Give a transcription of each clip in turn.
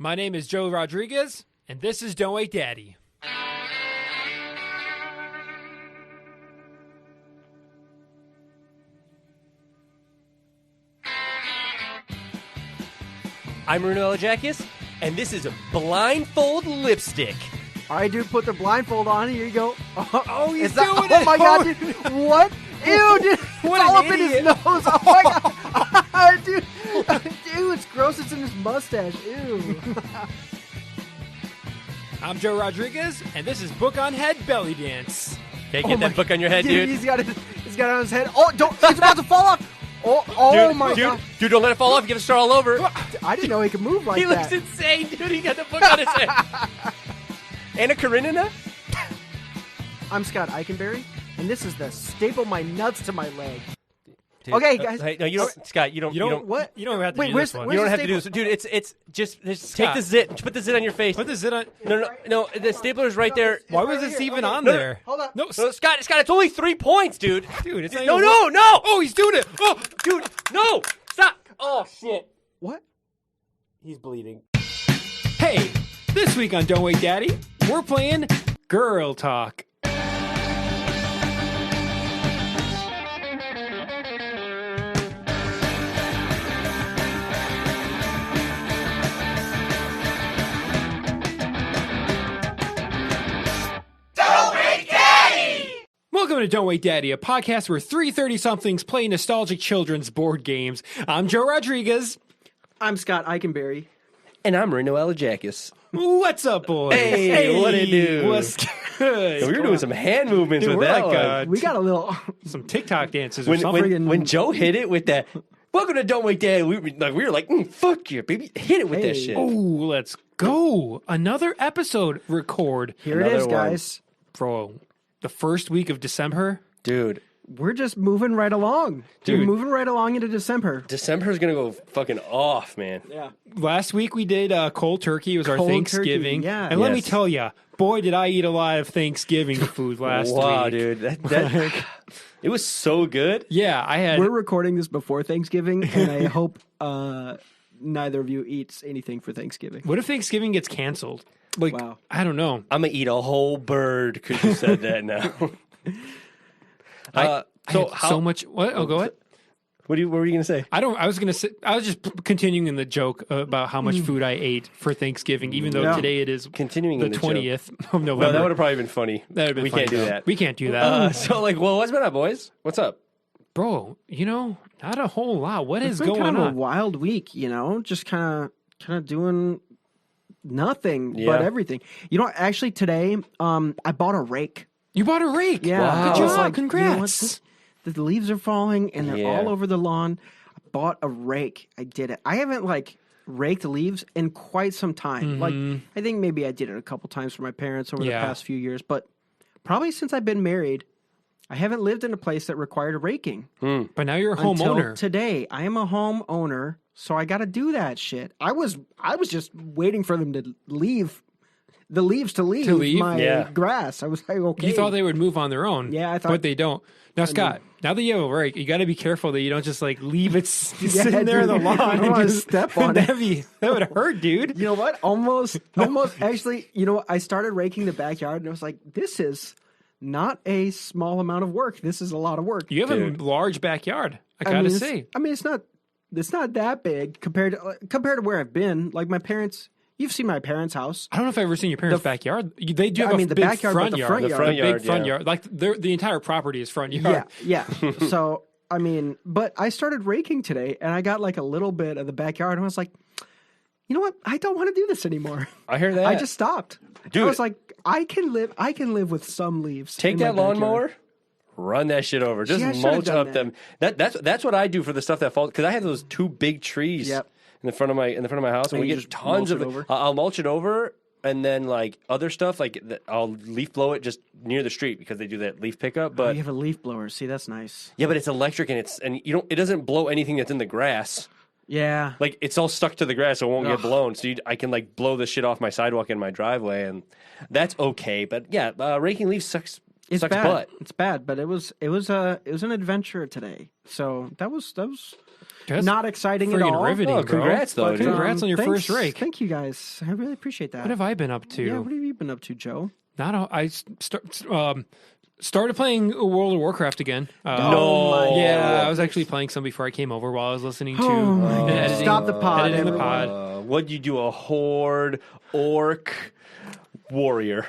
My name is Joe Rodriguez, and this is Don't Wait Daddy. I'm Marino, and this is a blindfold lipstick. All right, dude, put the blindfold on. Here you go. Oh, he's Is that- doing Oh it! my god, dude! What? Ew, dude! It's What all an up in his idiot. nose. Oh my god, dude! Dude, it's gross. It's in his mustache. Ew. I'm Joe Rodriguez, and this is Book on Head Belly Dance. Okay, get that book on your head, dude. He's got it on his head. Oh, don't! It's about to fall off. Oh Dude, my dude, god! Dude, don't let it fall off. Give it a start all over. I didn't know he could move like He that. looks insane, dude. He got the book on his head. Anna Karenina? I'm Scott Eikenberry, and this is the staple my nuts to my leg. Dude, Okay, guys. Hey, no, you don't, Scott. You don't. What? You don't have to Wait, do where's this one. You don't the have to do this, staple? dude. It's just take Scott. the zit. Put the zit on your face. Put the zit on. No. The stapler's right there. Why It's was right this here. even Okay. on No, there? hold on. No, No, Scott, it's only 3 points, dude. dude, it's not No, even no, no. Oh, he's doing it. Oh, Dude, no. Stop. Oh shit. What? He's bleeding. hey, this week on Don't Wait Daddy, we're playing Girl Talk. Welcome to Don't Wait Daddy, a podcast where three 30-somethings play nostalgic children's board games. I'm Joe Rodriguez. I'm Scott Eikenberry. And I'm Marino Alajakis. What's up, boys? Hey, what it do? What's good? We were doing some hand movements Dude, with we're that like, one. We got a little. some TikTok dances or when, something. when Joe hit it with that, welcome to Don't Wait Daddy, we were like, fuck you, baby. Hit it with that Hey. shit. Oh, let's go. Another episode record. Here it Another is, one. guys. Bro, the first week of December. Dude, We're just moving right along. Dude. We're moving right along into December. December's going to go fucking off, man. Yeah. Last week we did cold turkey. It was our Cold Thanksgiving. turkey, yeah. And let me Yes. tell you, boy, did I eat a lot of Thanksgiving food last Wow, week. dude. That it was so good. Yeah, I had. We're recording this before Thanksgiving, and I hope neither of you eats anything for Thanksgiving. What if Thanksgiving gets canceled? Like, Wow. I don't know. I'm going to eat a whole bird because you said that now. I had so much. What? Oh, go ahead. What were you going to say? I was gonna say. I was just continuing in the joke about how much food I ate for Thanksgiving, even though Yeah. today it is Continuing the in the joke. 20th of November. Well, that would have probably been funny. That'd have been we funny, can't do though. that. We can't do that, So, what's been up, boys? What's up? bro. You know, not a whole lot. What It's is been going kind of a on? wild week, just kind of doing nothing Yeah. but everything. Actually today, I bought a rake. You bought a rake. Yeah, Wow. Good I was job. like, Congrats. The leaves are falling and they're Yeah. all over the lawn. I bought a rake. I did it. I haven't raked leaves in quite some time. I think maybe I did it a couple times for my parents over the Yeah. past few years, but probably since I've been married, I haven't lived in a place that required a raking. But now you're a Until homeowner. today. I am a homeowner, so I got to do that shit. I was just waiting for them to leave. The leaves to leave, my Yeah. grass. I was like, okay. You thought they would move on their own. Yeah, I thought- But they don't. Now, Scott, now that you have a rake, you got to be careful that you don't just leave it sitting there in the dude. lawn. I don't and wanna just- step on it. That would hurt, dude. You know what? Almost. Actually, I started raking the backyard, and I was like, this is not a small amount of work. This is a lot of work. You have Dude. a large backyard. I I gotta mean, say. it's not that big compared to where I've been. Like my parents, you've seen my parents' house. I don't know if I've ever seen your parents' backyard. They do have I a mean, the big backyard, front but the yard. front The yard. front A big yard, front yeah. yard. Like the entire property is front yard. Yeah. So but I started raking today, and I got a little bit of the backyard, and I was like, you know what? I don't want to do this anymore. I hear that. I just stopped. Dude. I was like, I can live with some leaves. Take in my that backyard. lawnmower, run that shit over. Just See, I should've mulch done up that. them. That's what I do for the stuff that falls because I have those 2 big trees Yep. in the front of my house, and And we you get just tons mulch of it it. over? I'll mulch it over, and then other stuff I'll leaf blow it just near the street because they do that leaf pickup. Oh, But you have a leaf blower. See, that's nice. yeah, but it's electric and it doesn't blow anything that's in the grass. Yeah. It's all stuck to the grass, so it won't get Ugh. blown. So I can blow the shit off my sidewalk in my driveway, and that's okay. But yeah, raking leaves sucks. It's sucks bad. butt. It's bad, but it was an adventure today. So that was That's not exciting at friggin' all. riveting, Oh, bro. congrats, though, dude. Congrats on your thanks- first rake. Thank you guys. I really appreciate that. What have I been up to? Yeah, what have you been up to, Joe? Started playing World of Warcraft again. Oh my Yeah, I was actually playing some before I came over while I was listening to Oh my and God. editing, Stop the pod, editing the everyone. pod. What'd you do? A horde, orc, warrior.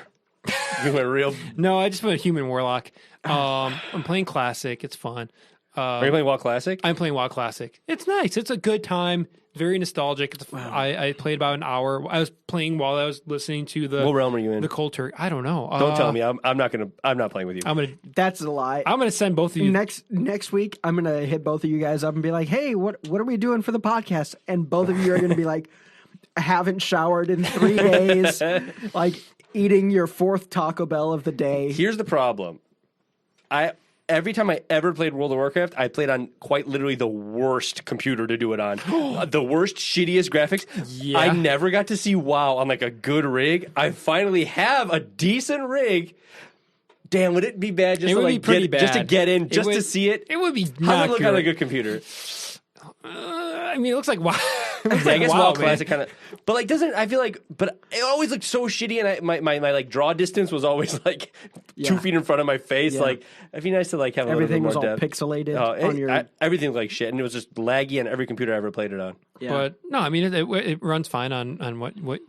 You went real. No, I just went human warlock. I'm playing classic. It's fun. Are you playing WoW Classic? I'm playing WoW Classic. It's nice. It's a good time. Very nostalgic. I played about an hour. I was playing while I was listening to the What realm are you in? the Cold Turkey. I don't know. Don't tell me. I'm not playing with you. That's a lie. I'm gonna send both of you. Next week, I'm gonna hit both of you guys up and be like, "Hey, what are we doing for the podcast?" And both of you are gonna be like, "Haven't showered in 3 days, like eating your 4th Taco Bell of the day." Here's the problem. Every time I ever played World of Warcraft, I played on quite literally the worst computer to do it on. The worst, shittiest graphics. Yeah. I never got to see WoW on like a good rig. I finally have a decent rig. Damn, would it be bad just It to would like be pretty just to bad. get in, It just to would- see it? It would be How does not it look on a good. good computer? I mean, it looks like WoW. I guess WoW, WoW Classic kind of, but like doesn't I feel like, but it always looked so shitty, and my like draw distance was always like 2 feet in front of my face. Yeah. Like it'd be nice to like have a Everything little was bit all more depth. pixelated Oh, on your. everything looked like shit, and it was just laggy on every computer I ever played it on. Yeah. But no, I mean it runs fine on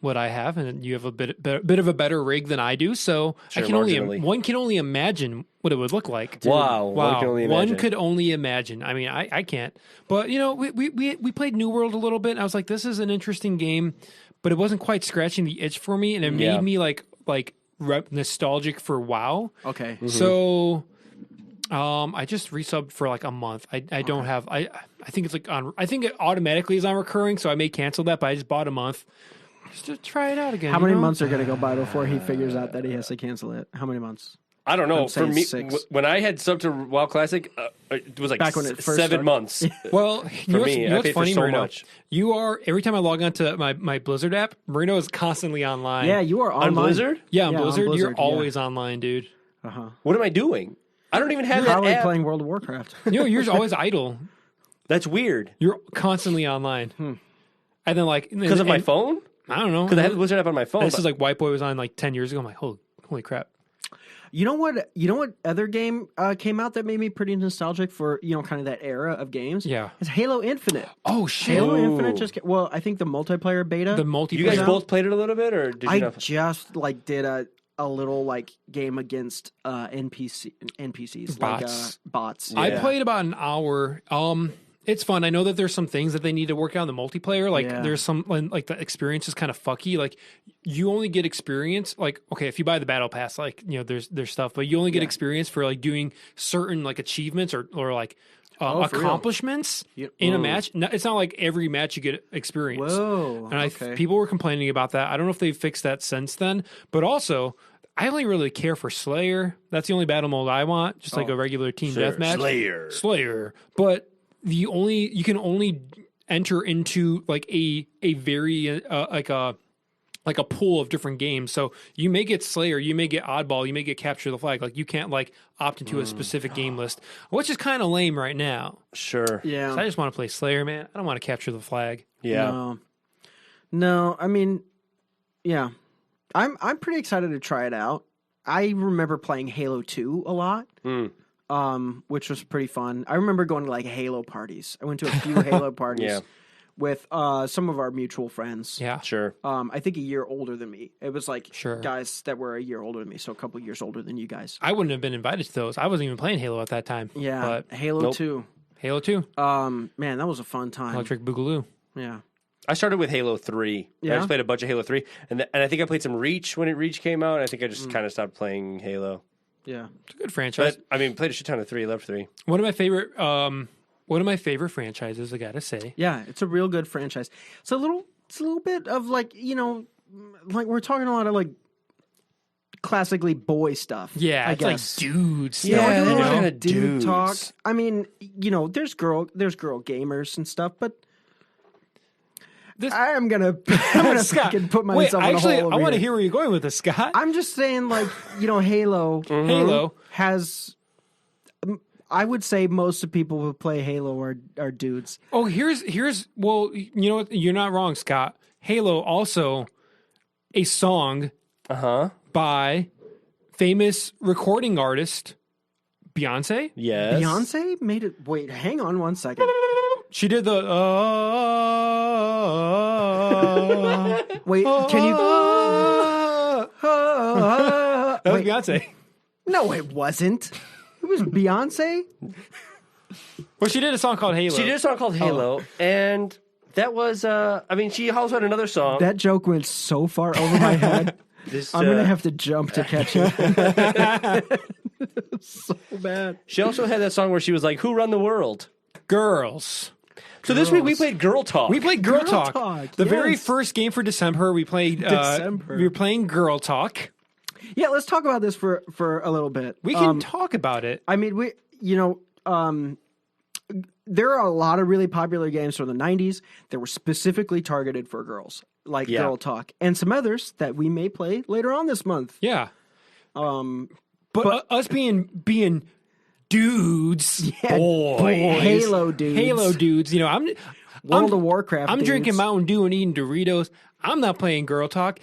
what I have, and you have a bit of a better rig than I do. So Sure, one marginally. can only imagine what it would look like. Wow, one can only imagine. One could only imagine. I mean, I can't. But you know, we played New World a little bit, and I was like, this is an interesting game, but it wasn't quite scratching the itch for me, and it Yeah. made me like nostalgic for WoW. Okay. Mm-hmm. So I just resubbed for like a month. I don't have I think it's like on I think it automatically is on recurring, so I may cancel that, but I just bought a month just to try it out again. How you many know? months are going to go by before he figures out that he has to cancel it? How many months? I don't know. I'm For saying me, 6. when I had subbed to WoW Classic, it was like Back when it first 7 started. months. Well, you know me, I what's paid for funny, so Marino? much. You are every time I log onto my Blizzard app, Marino is constantly online. Yeah, you are On online. Blizzard? Yeah, on Yeah, on Blizzard, you're Blizzard, yeah. always online, dude. What am I doing? I don't even have that Probably app. playing World of Warcraft. You know, you're always idle. That's weird. You're constantly online. And then like Because of my phone? I don't know. Because I have the Blizzard app on my phone. This but- is like White Boy was on like 10 years ago. I'm like, holy crap. You know what? You know what other game came out that made me pretty nostalgic for kind of that era of games? Yeah. It's Halo Infinite. Oh shit. Halo Ooh. Infinite just well, I think the multiplayer beta. The multiplayer. you guys out? both played it a little bit, or did you I not? just like did a little like game against NPCs Bots. like bots. I Yeah. played about an hour. It's fun. I know that there's some things that they need to work out in the multiplayer. Like Yeah. there's some like the experience is kind of fucky. Like you only get experience. Like okay, if you buy the battle pass, like there's stuff, but you only get experience for like doing certain like achievements or like for real? accomplishments in a match. No, it's not like every match you get experience. Whoa. And okay. people were complaining about that. I don't know if they've fixed that since then, but also. I only really care for Slayer. That's the only battle mode I want, just like a regular team deathmatch. Slayer. But you can only enter into like a very like a pool of different games. So you may get Slayer, you may get Oddball, you may get Capture the Flag. Like you can't like opt into a specific game list, which is kind of lame right now. Sure. Yeah. So I just want to play Slayer, man. I don't want to Capture the Flag. Yeah. No, I mean, yeah. I'm pretty excited to try it out. I remember playing Halo 2 a lot. Which was pretty fun. I remember going to like Halo parties. I went to a few Halo parties Yeah. with some of our mutual friends. Yeah. Sure. I think a year older than me. It was like Sure. guys that were a year older than me, so a couple years older than you guys. I wouldn't have been invited to those. I wasn't even playing Halo at that time. Yeah, But Halo Nope. 2. Halo 2, Man, that was a fun time. Electric Boogaloo. Yeah. I started with Halo 3. I Yeah? just played a bunch of Halo 3. And I think I played some Reach when Reach came out. And I think I just kind of stopped playing Halo. Yeah. It's a good franchise. But, I mean, played a shit ton of 3. Loved 3. One of my favorite franchises, I gotta say. Yeah, it's a real good franchise. It's a little bit of like, like we're talking a lot of like classically boy stuff. Yeah, I it's guess. like dudes. Yeah, Yeah, we're doing a they're lot kinda of dude dudes. talk. I mean, there's girl gamers and stuff, but This- I'm gonna fucking put myself in a hole over I want to here. hear where you're going with this, Scott. I'm just saying, like, Halo Halo. has I would say most of the people who play Halo are dudes. Oh, here's well, you know what? You're not wrong, Scott. Halo also a song by famous recording artist Beyonce. Yes. Beyonce made it. Wait, hang on one second. She did the Wait, can you? That was Beyonce. No, it wasn't. It was Beyonce. Well, she did a song called Halo. She did a song called Halo, and that was, I mean, she also had another song. That joke went so far over my head. I'm going to have to jump to catch it. So bad. She also had that song where she was like, "Who run the world?" Girls. So this week we played Girl Talk. We played Girl Talk. The yes. very first game for December, we played. We were playing Girl Talk. Yeah, let's talk about this for a little bit. We can talk about it. I mean, there are a lot of really popular games from the 90s that were specifically targeted for girls, like Girl Talk, and some others that we may play later on this month. Yeah. But us being dudes, boys, Halo dudes, you know, I'm World of Warcraft. I'm drinking Mountain Dew and eating Doritos. I'm not playing Girl Talk.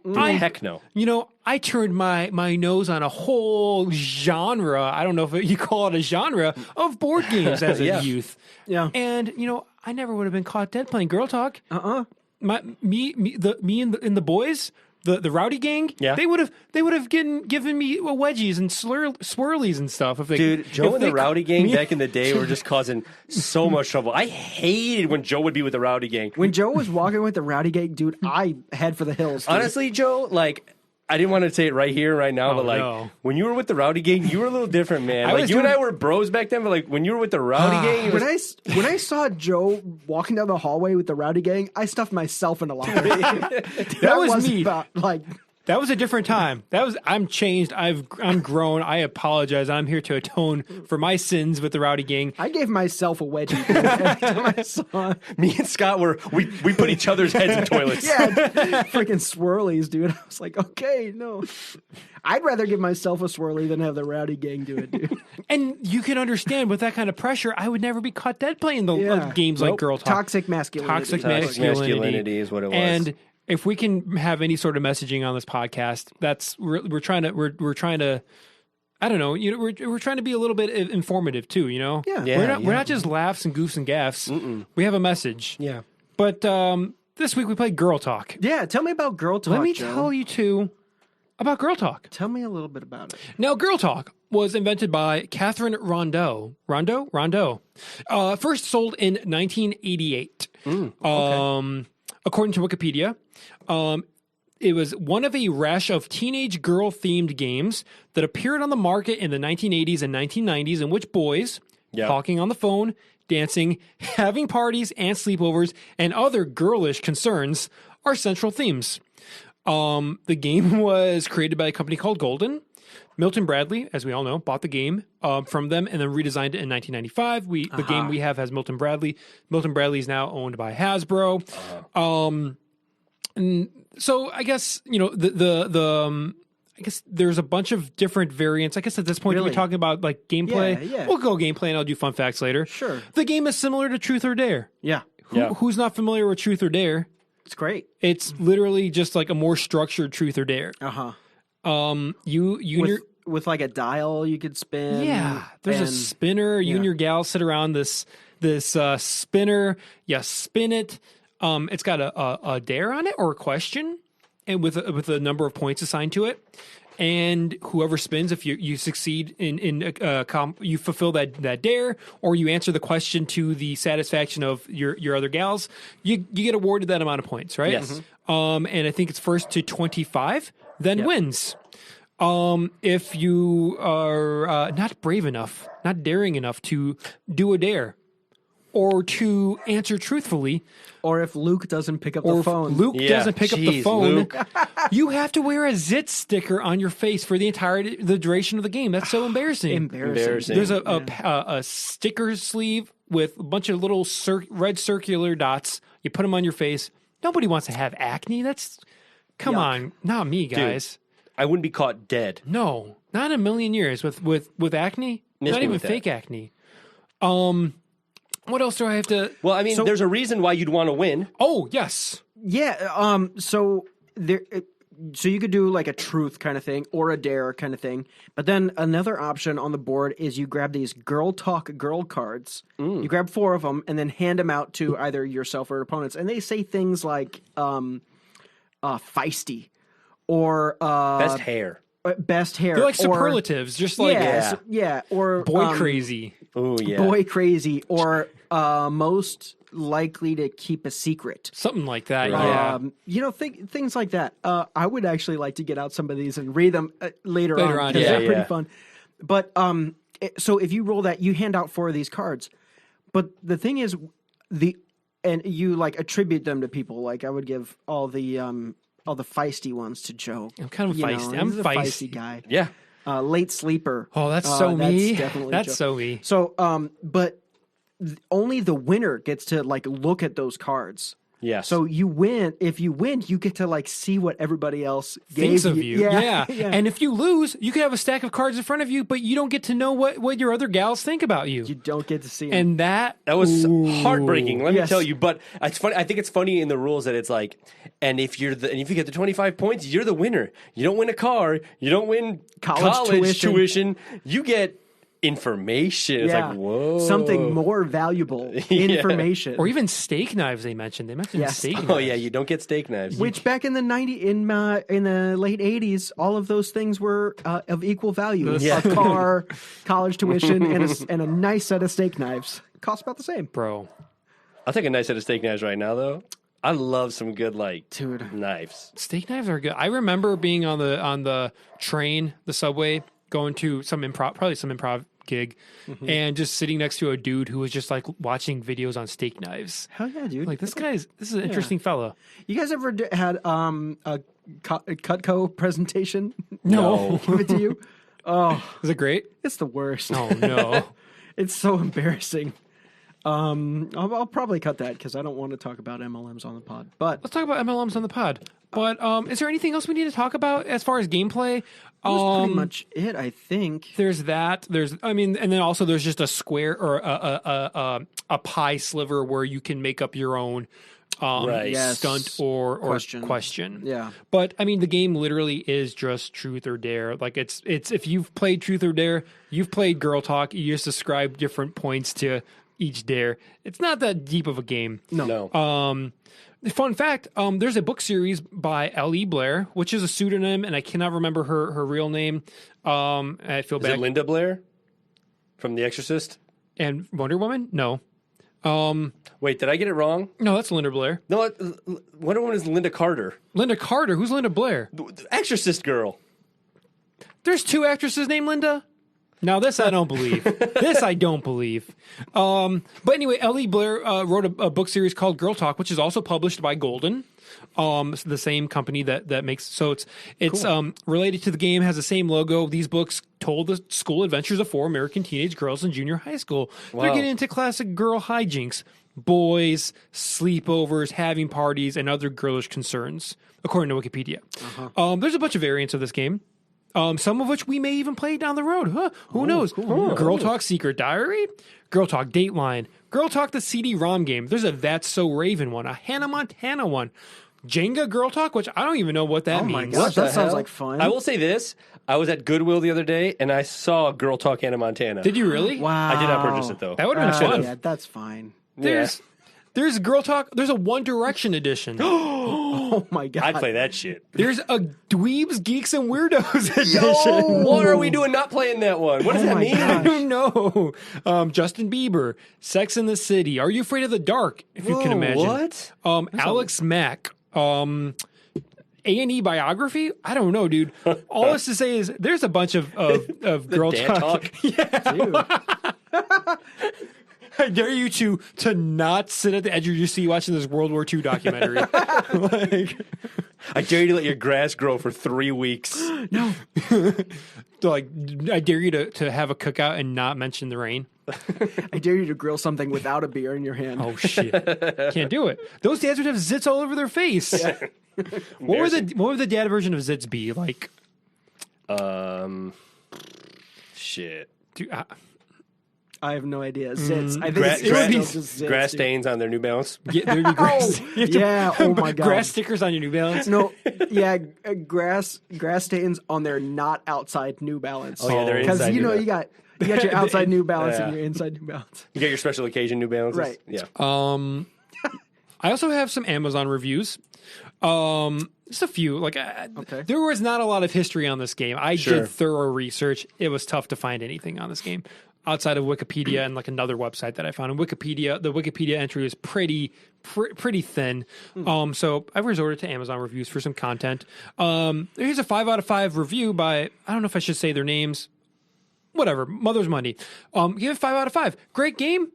Heck no. You know, I turned my nose on a whole genre. I don't know if you call it a genre of board games as a youth. Yeah. And you know, I never would have been caught dead playing Girl Talk. Me and the boys. The rowdy gang, they would have given me wedgies and swirlies and stuff. If they, dude, Joe and the rowdy gang back in the day were just causing so much trouble. I hated when Joe would be with the rowdy gang. When Joe was walking with the rowdy gang, dude, I head for the hills. Dude. Honestly, Joe, like, I didn't want to say it right here, right now, but like when you were with the rowdy gang, you were a little different, man. Like you and I were bros back then, but like when you were with the rowdy gang, when I saw Joe walking down the hallway with the rowdy gang, I stuffed myself in a locker. That was me. That was a different time. I'm changed. I'm grown. I apologize. I'm here to atone for my sins with the rowdy gang. I gave myself a wedgie every time I saw it. Me and Scott we put each other's heads in toilets. Yeah, freaking swirlies, dude. I was like, okay, no. I'd rather give myself a swirly than have the rowdy gang do it, dude. And you can understand with that kind of pressure, I would never be caught dead playing the games like Girl Talk. Toxic masculinity. Toxic masculinity is what it was. And if we can have any sort of messaging on this podcast, we're trying to. I don't know. You know, we're trying to be a little bit informative too. You know, we're not just laughs and goofs and gaffs. We have a message. Yeah. But this week we played Girl Talk. Yeah, tell me about Girl Talk. Let me tell you too about Girl Talk. Tell me a little bit about it. Now, Girl Talk was invented by Catherine Rondeau. Rondeau. First sold in 1988. Okay. According to Wikipedia, it was one of a rash of teenage girl-themed games that appeared on the market in the 1980s and 1990s in which boys, talking on the phone, dancing, having parties and sleepovers, and other girlish concerns are central themes. The game was created by a company called Golden. Milton Bradley, as we all know, bought the game from them and then redesigned it in 1995. The game we have has Milton Bradley. Milton Bradley is now owned by Hasbro. And so I guess, you know, I guess there's a bunch of different variants. I guess at this point we're talking about like gameplay. Yeah. We'll go gameplay and I'll do fun facts later. Sure. The game is similar to Truth or Dare. Yeah. Who's not familiar with Truth or Dare? It's great. It's literally just like a more structured Truth or Dare. With like a dial you could spin. Yeah, there's a spinner. You and your gal sit around this spinner. You spin it. It's got a dare on it or a question, and with a number of points assigned to it. And whoever spins, if you succeed you fulfill that dare, or you answer the question to the satisfaction of your other gals, you get awarded that amount of points, right? Yes. And I think it's first to 25, then wins. If you are not brave enough, not daring enough to do a dare, or to answer truthfully, or if Luke doesn't pick up the phone. Luke doesn't pick up the phone. You have to wear a zit sticker on your face for the duration of the game. That's so embarrassing. Embarrassing. There's a sticker sleeve with a bunch of little red circular dots. You put them on your face. Nobody wants to have acne. Come on, not me, guys. Dude, I wouldn't be caught dead. No, not in a million years with acne. Not even fake acne. What else do I have to? Well, I mean, there's a reason why you'd want to win. Oh, yes. Yeah. So there. So you could do like a truth kind of thing or a dare kind of thing. But then another option on the board is you grab these girl talk girl cards. You grab 4 of them and then hand them out to either yourself or opponents. And they say things like feisty or Best hair. Best hair. They're like superlatives, just like or boy crazy. Oh yeah. Boy crazy or most likely to keep a secret. Something like that, yeah. Things like that. I would actually like to get out some of these and read them later on. Yeah, they're pretty fun. But so if you roll that, you hand out 4 of these cards. But the thing is, and you like attribute them to people. Like I would give all the feisty ones to Joe. I'm kind of feisty. I'm a feisty guy. Yeah. Late sleeper. Oh, that's so me. That's definitely that's Joe. so me. So, but only the winner gets to like look at those cards. Yeah. So you win. If you win, you get to like see what everybody else thinks gave of you. Yeah. And if you lose, you can have a stack of cards in front of you, but you don't get to know what your other gals think about you. You don't get to see them. And that was heartbreaking. Let me Yes. tell you. But it's funny. I think it's funny in the rules that it's like, and if you get the 25 points, you're the winner. You don't win a car. You don't win college tuition. You get information. It's like, whoa. Something more valuable. Information. or even steak knives. They mentioned Yes. steak knives. Oh yeah, you don't get steak knives. Which back in the in the late 80s, all of those things were of equal value. Yeah. A car, college tuition, and a nice set of steak knives. Cost about the same. Bro. I'll take a nice set of steak knives right now, though. I love some good Dude. knives. Steak knives are good. I remember being on the train, the subway, going to some improv gig, and just sitting next to a dude who was just like watching videos on steak knives. Hell yeah, dude. Like this is an interesting fellow. You guys ever had a Cutco presentation? No. Give it to you? Oh, Is it great? it's the worst. Oh no. It's so embarrassing. I'll probably cut that because I don't want to talk about MLMs on the pod. But Let's talk about MLMs on the pod. But is there anything else we need to talk about as far as gameplay? that's pretty much it, I think. There's that. And then also there's just a square or a pie sliver where you can make up your own stunt or question. Yeah. But I mean, the game literally is just truth or dare. Like it's if you've played truth or dare, you've played Girl Talk. You just ascribe different points to each dare. It's not that deep of a game. No. Fun fact, there's a book series by L.E. Blair, which is a pseudonym, and I cannot remember her real name. I feel bad. Is it Linda Blair from The Exorcist? And Wonder Woman? No. Wait, did I get it wrong? No, that's Linda Blair. No, Wonder Woman is Linda Carter. Linda Carter? Who's Linda Blair? The Exorcist girl. There's 2 actresses named Linda? Now this I don't believe. This I don't believe. But anyway, L.E. Blair wrote a book series called Girl Talk, which is also published by Golden, the same company that makes. So it's cool. Related to the game, has the same logo. These books told the school adventures of 4 American teenage girls in junior high school. Wow. They're getting into classic girl hijinks, boys, sleepovers, having parties, and other girlish concerns, according to Wikipedia. There's a bunch of variants of this game. Some of which we may even play down the road. Huh? Who knows? Cool. Girl Talk Secret Diary, Girl Talk Dateline, Girl Talk the CD-ROM game. There's a That's So Raven one, a Hannah Montana one, Jenga Girl Talk, which I don't even know what that means. Oh my gosh, that sounds like fun. I will say this. I was at Goodwill the other day, and I saw Girl Talk Hannah Montana. Did you really? Wow. I did not purchase it, though. That would have been fun. Yeah, that's fine. There's Girl Talk. There's a One Direction edition. Oh my god! I'd play that shit. There's a Dweebs, Geeks, and Weirdos edition. What are we doing not playing that one? What does that mean? I don't know. Justin Bieber, Sex in the City, Are You Afraid of the Dark? If you can imagine. What? Alex Mack. A&E biography? I don't know, dude. All this to say is there's a bunch of Girl Talk. Yeah. Dude. I dare you to not sit at the edge of your seat watching this World War II documentary. I dare you to let your grass grow for 3 weeks. No. I dare you to have a cookout and not mention the rain. I dare you to grill something without a beer in your hand. Oh shit! Can't do it. Those dads would have zits all over their face. Yeah. What would the dad version of zits be like? Shit. Dude, I have no idea. Zits. I think it would be just zits, grass stains on their New Balance. there'd be grass. Yeah. Oh my god. Grass stickers on your New Balance. No. Yeah. Grass stains on their not outside New Balance. Oh yeah, they're inside. Because New you got your outside New Balance and your inside New Balance. You get your special occasion New Balances. Right. Yeah. I also have some Amazon reviews. Just a few. Okay. There was not a lot of history on this game. I did thorough research. It was tough to find anything on this game outside of Wikipedia and like another website that I found. And Wikipedia, the Wikipedia entry is pretty thin. So I resorted to Amazon reviews for some content. Here's a 5 out of 5 review by, I don't know if I should say their names. Whatever. Mother's Monday. Give it 5 out of 5. Great game.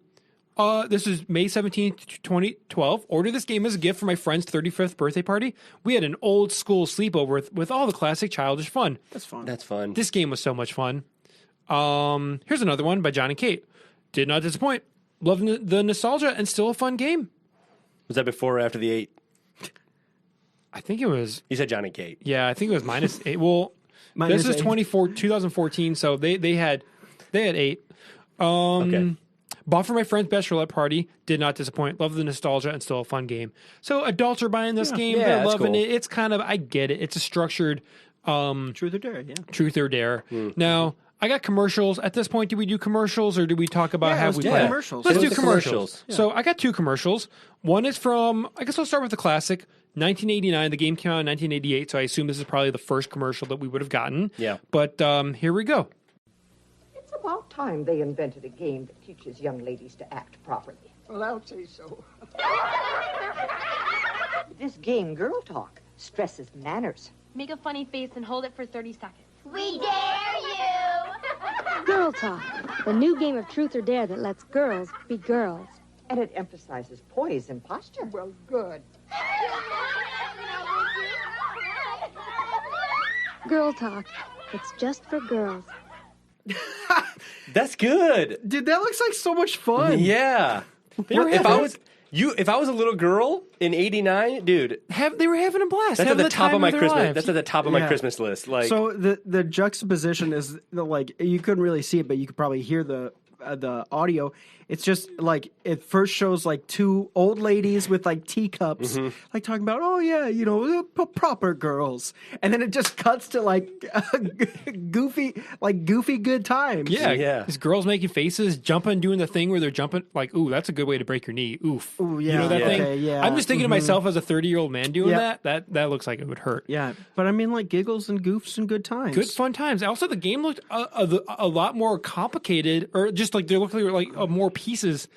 This is May 17th, 2012. Ordered this game as a gift for my friend's 35th birthday party. We had an old school sleepover with all the classic childish fun. That's fun. That's fun. This game was so much fun. Here's another one by John and Kate. Did not disappoint. Loved the nostalgia and still a fun game. Was that before or after the 8? I think it was. You said John and Kate. Yeah, I think it was -8. Well, Minus this is 2014, so they had 8. Okay. Bought for my friend's bachelorette party. Did not disappoint. Love the nostalgia and still a fun game. So adults are buying this game. Yeah, They're that's loving cool. it. It's kind of, I get it. It's a structured Truth or Dare, yeah. truth or dare. Now, I got commercials. At this point, do we do commercials or do we talk about how let's we do play? commercials. Let's Let's do do commercials. commercials. So I got 2 commercials. One is from, I guess I'll start with the classic, 1989. The game came out in 1988, so I assume this is probably the first commercial that we would have gotten. Yeah. But here we go. It's about time they invented a game that teaches young ladies to act properly. Well, I'll say so. This game, Girl Talk, stresses manners. Make a funny face and hold it for 30 seconds. We dare you! Girl Talk, the new game of truth or dare that lets girls be girls. And it emphasizes poise and posture. Well, good. Girl Talk, it's just for girls. That's good. Dude, that looks like so much fun. Yeah. If I was a little girl in '89, dude, They were having a blast. that's at having the top time of my their Christmas. lives. That's at the top of my Yeah. Christmas list. Like, So the juxtaposition is like you couldn't really see it, but you could probably hear the audio. It's just like it first shows like 2 old ladies with like teacups, like talking about, oh yeah, proper girls, and then it just cuts to like goofy good times. Yeah. These girls making faces, jumping, doing the thing where they're jumping, like, ooh, that's a good way to break your knee. Oof. Ooh, yeah. You know that Yeah. thing? Okay, yeah. I'm just thinking to myself as a 30-year-old man doing Yeah. that looks like it would hurt. Yeah, but I mean like giggles and goofs and good times. Good fun times. Also, the game looked a lot more complicated, or just like there looked like more pieces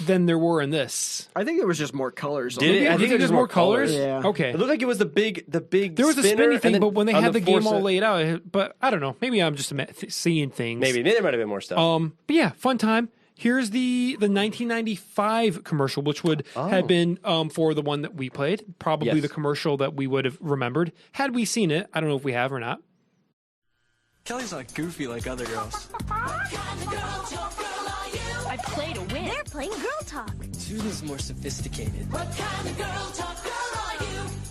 than there were in this. I think it was just more colors. Did it? I You think think there's more colors? Yeah. Okay. it looked like it was the big. There was a spinner, spinny and thing, then but when they on had the game all force- laid out, but I don't know. Maybe I'm just seeing things. maybe there might have been more stuff. But yeah, fun time. Here's the 1995 commercial, which would have been for the one that we played. Probably Yes. the commercial that we would have remembered had we seen it. I don't know if we have or not. Kelly's not goofy like other girls. I play to win. They're playing Girl Talk. Susan's more sophisticated.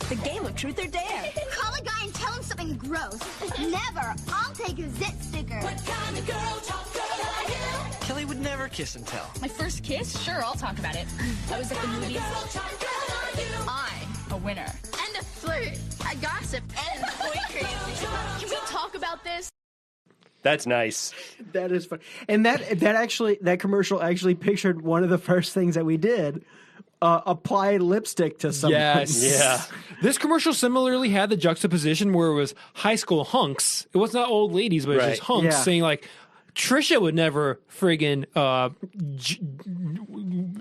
The game of truth or dare. Call a guy and tell him something gross. Never. I'll take a zit sticker. Kelly would never kiss and tell. My first kiss? Sure, I'll talk about it. I was at the movies. I'm a winner. And a flirt. I gossip and boy crazy. Can we talk about this? That's nice. That is fun. And that commercial actually pictured one of the first things that we did. Apply lipstick to someone. Yes. Yeah. This commercial similarly had the juxtaposition where it was high school hunks. It was not old ladies, but it was just Right. hunks Yeah. saying like, Trisha would never friggin'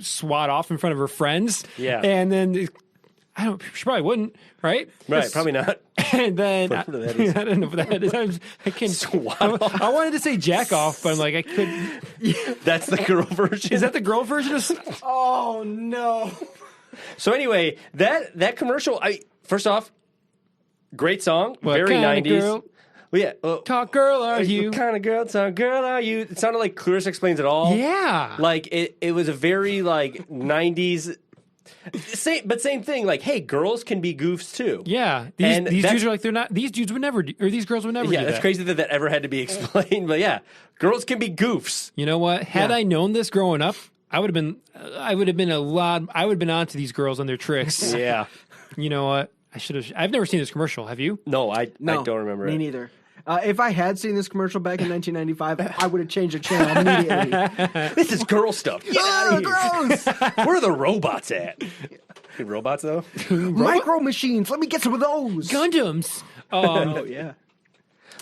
swat off in front of her friends. Yeah. And then she probably wouldn't, right? Right, probably not. And then Whatever that is. I don't know what that is. I can't. Swat I wanted to say jack off, but I'm like, I couldn't. That's the girl version. Is that the girl version of? Oh no. So anyway, that commercial. First off, great song, What very kind of 90s. girl? Well, yeah. Talk girl are you? What kind of girl are you? It sounded like Clarissa Explains It All. Yeah. Like it was a very like 90s Same thing. Like, hey, girls can be goofs too. Yeah, these dudes are like they're not. These dudes would never, or these girls would never. Yeah, do that's that. crazy that ever had to be explained. But yeah, girls can be goofs. You know what? Had I known this growing up, I would have been onto these girls and their tricks. Yeah. You know what? I should have. I've never seen this commercial. Have you? No, I don't remember me it. neither. If I had seen this commercial back in 1995, I would have changed the channel immediately. This is girl stuff. Get out of here. Gross! Where are the robots at? Good robots though. Micro machines. Let me get some of those. Gundams. Oh yeah.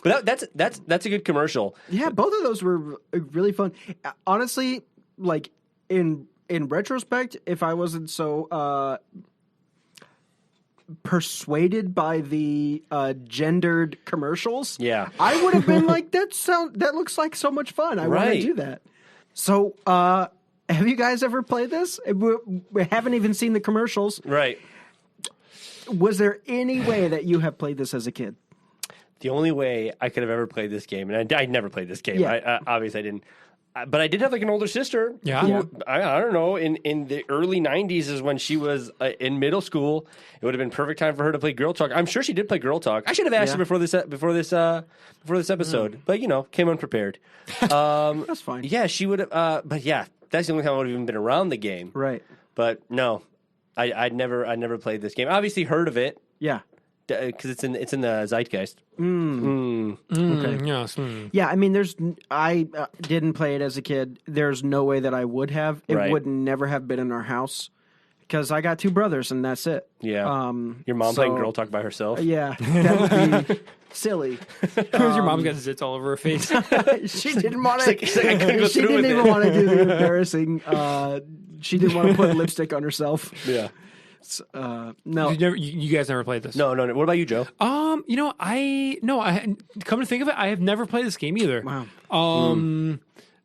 But that's a good commercial. Yeah, both of those were really fun. Honestly, like in retrospect, if I wasn't so persuaded by the gendered commercials, yeah, I would have been like, that looks like so much fun. I want to do that. So, have you guys ever played this? We haven't even seen the commercials. Right. Was there any way that you have played this as a kid? The only way I could have ever played this game, and I never played this game. Yeah. Obviously, I didn't. But I did have like an older sister. Yeah. Who, I don't know. In the early '90s is when she was in middle school. It would have been perfect time for her to play Girl Talk. I'm sure she did play Girl Talk. I should have asked her before this episode, but came unprepared. That's fine. Yeah, she would have. But yeah, that's the only time I would have even been around the game. Right. But no, I'd never played this game. Obviously heard of it. Yeah. Because it's in the zeitgeist. Okay. Yes. Yeah, I mean, I didn't play it as a kid. There's no way that I would have. It would never have been in our house because I got two brothers and that's it. Yeah. Your mom playing Girl Talk by herself. Yeah, that would be silly. Because your mom got zits all over her face. She didn't want to. I couldn't go She through didn't with even it. want to do the embarrassing. She didn't want to put lipstick on herself. Yeah. No. You guys never played this. No. What about you, Joe? I come to think of it, I have never played this game either. Wow.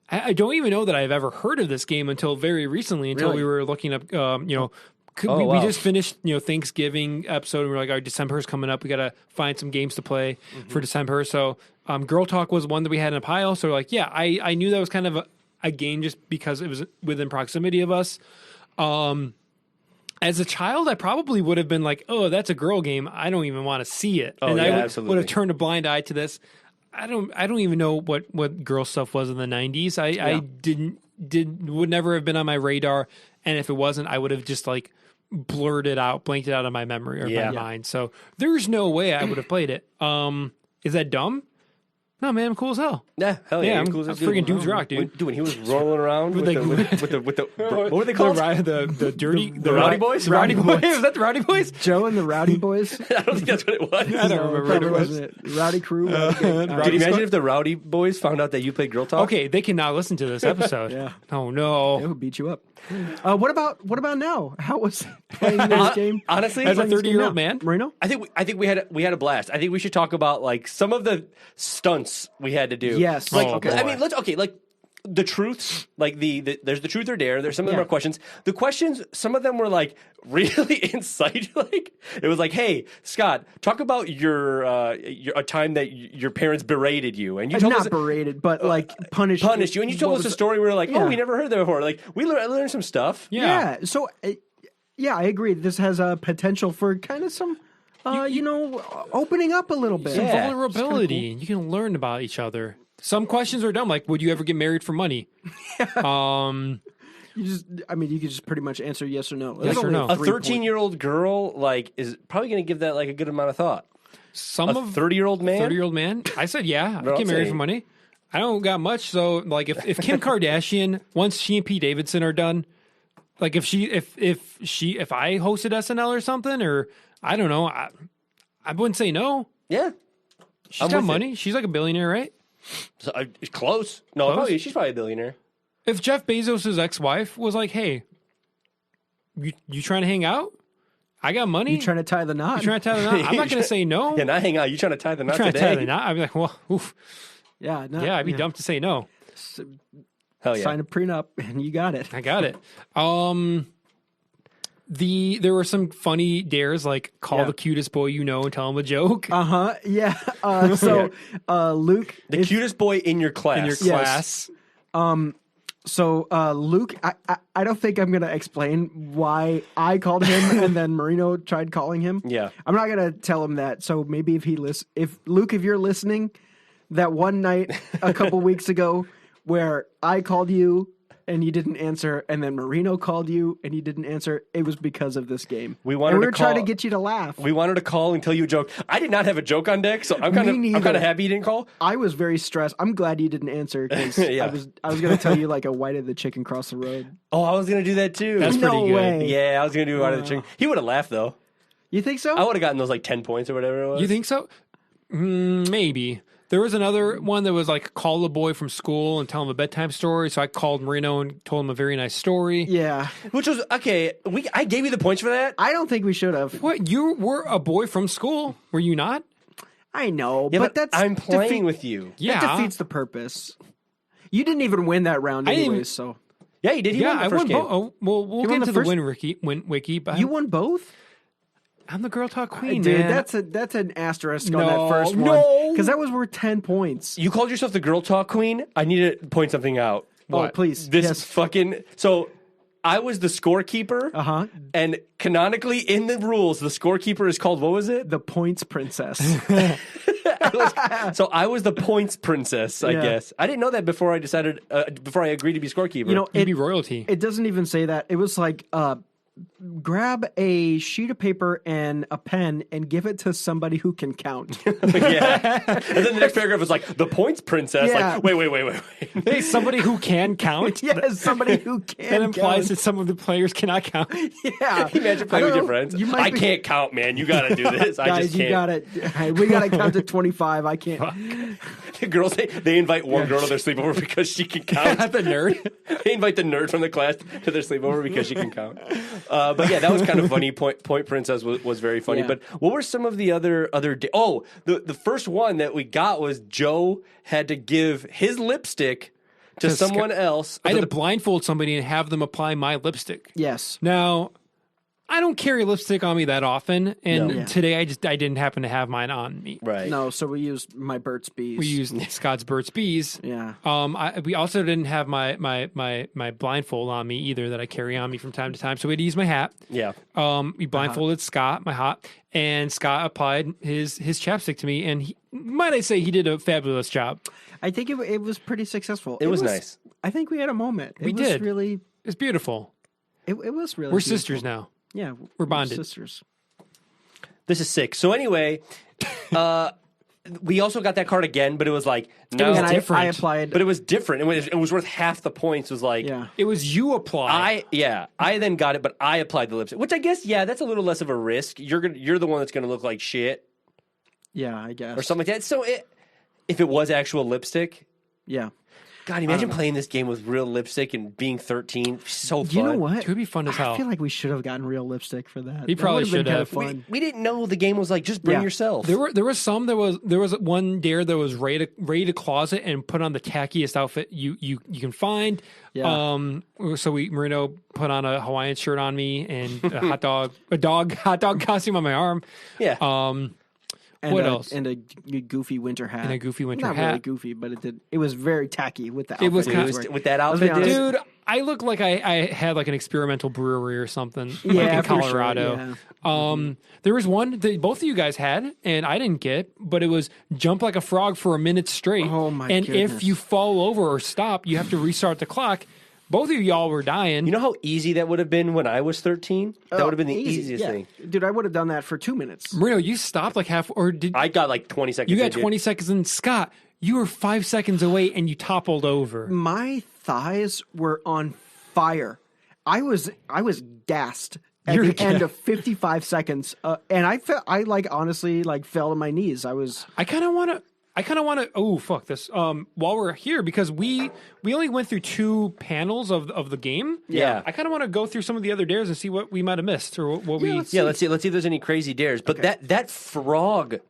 I don't even know that I've ever heard of this game until very recently, until we were looking up, we just finished, Thanksgiving episode, and we're like, our December is coming up. We got to find some games to play for December. So, Girl Talk was one that we had in a pile. So, like, yeah, I knew that was kind of a game just because it was within proximity of us. As a child, I probably would have been like, "Oh, that's a girl game. I don't even want to see it." Oh, and yeah, I would have turned a blind eye to this. I don't even know what girl stuff was in the 90s. I would never have been on my radar, and if it wasn't, I would have just like blanked it out of my memory or my mind. So there's no way I would have played it. Is that dumb? No, man, I'm cool as hell. Yeah, hell yeah. I'm cool as freaking dudes rock, dude. When he was rolling around with the what were they called? The Rowdy Boys? The Rowdy Boys? Was that the Rowdy Boys? Joe and the Rowdy Boys? I don't think that's what it was. I don't remember what it was. Rowdy Crew. Can you imagine if the Rowdy Boys found out that you played Girl Talk? Okay, they can now listen to this episode. Yeah. Oh no. They would beat you up. What about now? How was playing this game? Honestly, as a 30-year-old man, Marino? I think we had a blast. I think we should talk about like some of the stunts we had to do. Yes. Like, Oh, I mean, like the truths, like there's the truth or dare. There's some of them are questions. The questions, some of them were like really insightful. Like it was like, hey, Scott, talk about your a time that your parents berated you, and you told us berated, but like punished you, and you told us a story. We were like, oh, we never heard that before. Like I learned some stuff. Yeah. So, I agree. This has a potential for kind of some, opening up a little bit. some vulnerability. Cool. You can learn about each other. Some questions are dumb, like, would you ever get married for money? You could just pretty much answer yes or no. Yes or no. A 13-year-old girl like is probably going to give that like a good amount of thought. A 30-year-old man? 30-year-old man? I said, yeah, I'd get married for money. I don't got much, so like if Kim Kardashian, once she and Pete Davidson are done, like if I hosted SNL or something, or I don't know, I wouldn't say no. Yeah. She's got money. She's like a billionaire, right? So, close. No, Close? She's probably a billionaire. If Jeff Bezos' ex-wife was like, hey, you trying to hang out? I got money. You trying to tie the knot? I'm not going to say no. Yeah, not hang out. You trying to tie the knot trying today? to tie the knot? I'd be like, well, oof. Yeah. No, Yeah, I'd be dumb to say no. Hell yeah. Sign a prenup and you got it. I got it. There were some funny dares, like call the cutest boy you know and tell him a joke. Yeah. Luke, the cutest boy in your class. In your class. So Luke, I don't think I'm gonna explain why I called him and then Marino tried calling him. Yeah. I'm not gonna tell him that. So maybe if Luke, if you're listening, that one night a couple weeks ago where I called you and you didn't answer, and then Marino called you and you didn't answer, it was because of this game. We were trying to get you to laugh. We wanted to call and tell you a joke. I did not have a joke on deck, so I'm kind of happy you didn't call. I was very stressed. I'm glad you didn't answer because I was going to tell you like a why did the chicken cross the road. Oh, I was going to do that too. That's no pretty good. way. Yeah, I was going to do why did the chicken. He would have laughed though. You think so? I would have gotten those like 10 points or whatever it was. You think so? Maybe. There was another one that was like call the boy from school and tell him a bedtime story. So I called Marino and told him a very nice story. Yeah. Which was okay. I gave you the points for that. I don't think we should have. What? You were a boy from school? Were you not? I know, Yeah, but that's I'm playing with you. Yeah. That defeats the purpose. You didn't even win that round anyways, so. Yeah, you did. He won the I first won game. both. Oh, well, we'll You get won into the the wiki. But You won both? I'm the girl talk queen, Dude, man. that's an asterisk on No, that first one. no. Because that was worth 10 points. You called yourself the girl talk queen. I need to point something out. Oh, please. This Yes. fucking so. I was the scorekeeper. Uh-huh. And canonically, in the rules, the scorekeeper is called what was it? The points princess. So I was the points princess, I Yeah. guess. I didn't know that before I decided before I agreed to be scorekeeper. You know, You'd be royalty. It doesn't even say that. It was like, grab a sheet of paper and a pen and give it to somebody who can count. yeah. And then the next paragraph was like the points princess. Yeah. Like wait. Hey, somebody who can count. Yes, somebody who can That implies count. that some of the players cannot count. Yeah. Imagine playing with your friends. I can't count, man. You got to do this. I Guys, just can't. you got it. Hey, we got to count to 25. I can't. The girls they invite one girl to their sleepover because she can count. the nerd. They invite the nerd from the class to their sleepover because she can count. But yeah, that was kind of funny. Point Princess was very funny. Yeah. But what were some of the other? The first one that we got was Joe had to give his lipstick to someone else. I had to blindfold somebody and have them apply my lipstick. Yes. Now, I don't carry lipstick on me that often, and No. Yeah. today I didn't happen to have mine on me. Right. No, so we used my Burt's Bees. We used Scott's Burt's Bees. Yeah. We also didn't have my blindfold on me either that I carry on me from time to time, so we had to use my hat. Yeah. We blindfolded Scott, my hat, and Scott applied his chapstick to me, and might I say he did a fabulous job. I think it was pretty successful. It was nice. I think we had a moment. We did. Really, It's beautiful. it was really We're beautiful. sisters now. Yeah. We're bonded. Sisters. This is sick. So anyway, we also got that card again, but it was like no, was And different. I applied. but it was different. It was worth half the points. It was like yeah. It was you apply. I then got it, but I applied the lipstick, which I guess that's a little less of a risk. You're the one that's going to look like shit Yeah, I guess. or something like that. So if it was actual lipstick, Yeah. God, imagine playing this game with real lipstick and being 13. So fun. You know what? It would be fun as hell. I feel like we should have gotten real lipstick for that. We probably That would've been should have. kinda Fun. We didn't know the game was like just bring Yeah. yourself. There was some there was one dare that was ready to closet and put on the tackiest outfit you can find. Yeah. So Marino put on a Hawaiian shirt on me and a hot dog costume on my arm. Yeah. And What else? And a goofy winter hat. And a goofy winter Not hat. really goofy, but it was very tacky with the outfit. It was he kind of- wearing. with that Let's be outfit, honest. Dude, I look like I had like an experimental brewery or something, like Yeah, in for sure, Colorado. yeah. There was one that both of you guys had, and I didn't get, but it was jump like a frog for a minute straight. Oh, my And goodness. if you fall over or stop, you have to restart the clock. Both of y'all were dying. You know how easy that would have been when I was 13? That would have been the Easy, easiest yeah. thing. Dude, I would have done that for 2 minutes. Marino, you stopped like half, or did I got like 20 seconds. you got in, dude. 20 seconds? And Scott, you were 5 seconds away, and you toppled over. My thighs were on fire. I was gassed at You're the end of 55 seconds, and I honestly fell to my knees. I kind of want to. Oh fuck this! While we're here, because we only went through 2 panels of the game. Yeah. I kind of want to go through some of the other dares and see what we might have missed or what we. Yeah, let's see if there's any crazy dares. But that frog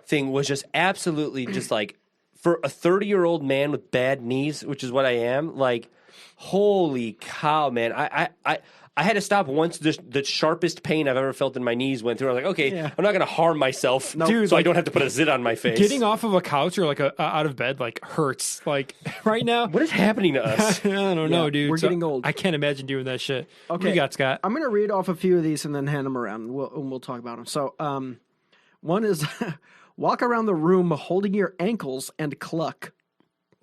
thing was just absolutely just like for a 30-year-old man with bad knees, which is what I am. Like, holy cow, man! I had to stop once the sharpest pain I've ever felt in my knees went through. I was like, okay, I'm not going to harm myself, Dude, so I don't have to put a zit on my face. Getting off of a couch or like out of bed like hurts. Like right now. What is happening to us? I don't know, dude. We're getting old. I can't imagine doing that shit. Okay. What do you got, Scott? I'm going to read off a few of these and then hand them around, and we'll talk about them. So, one is walk around the room holding your ankles and cluck.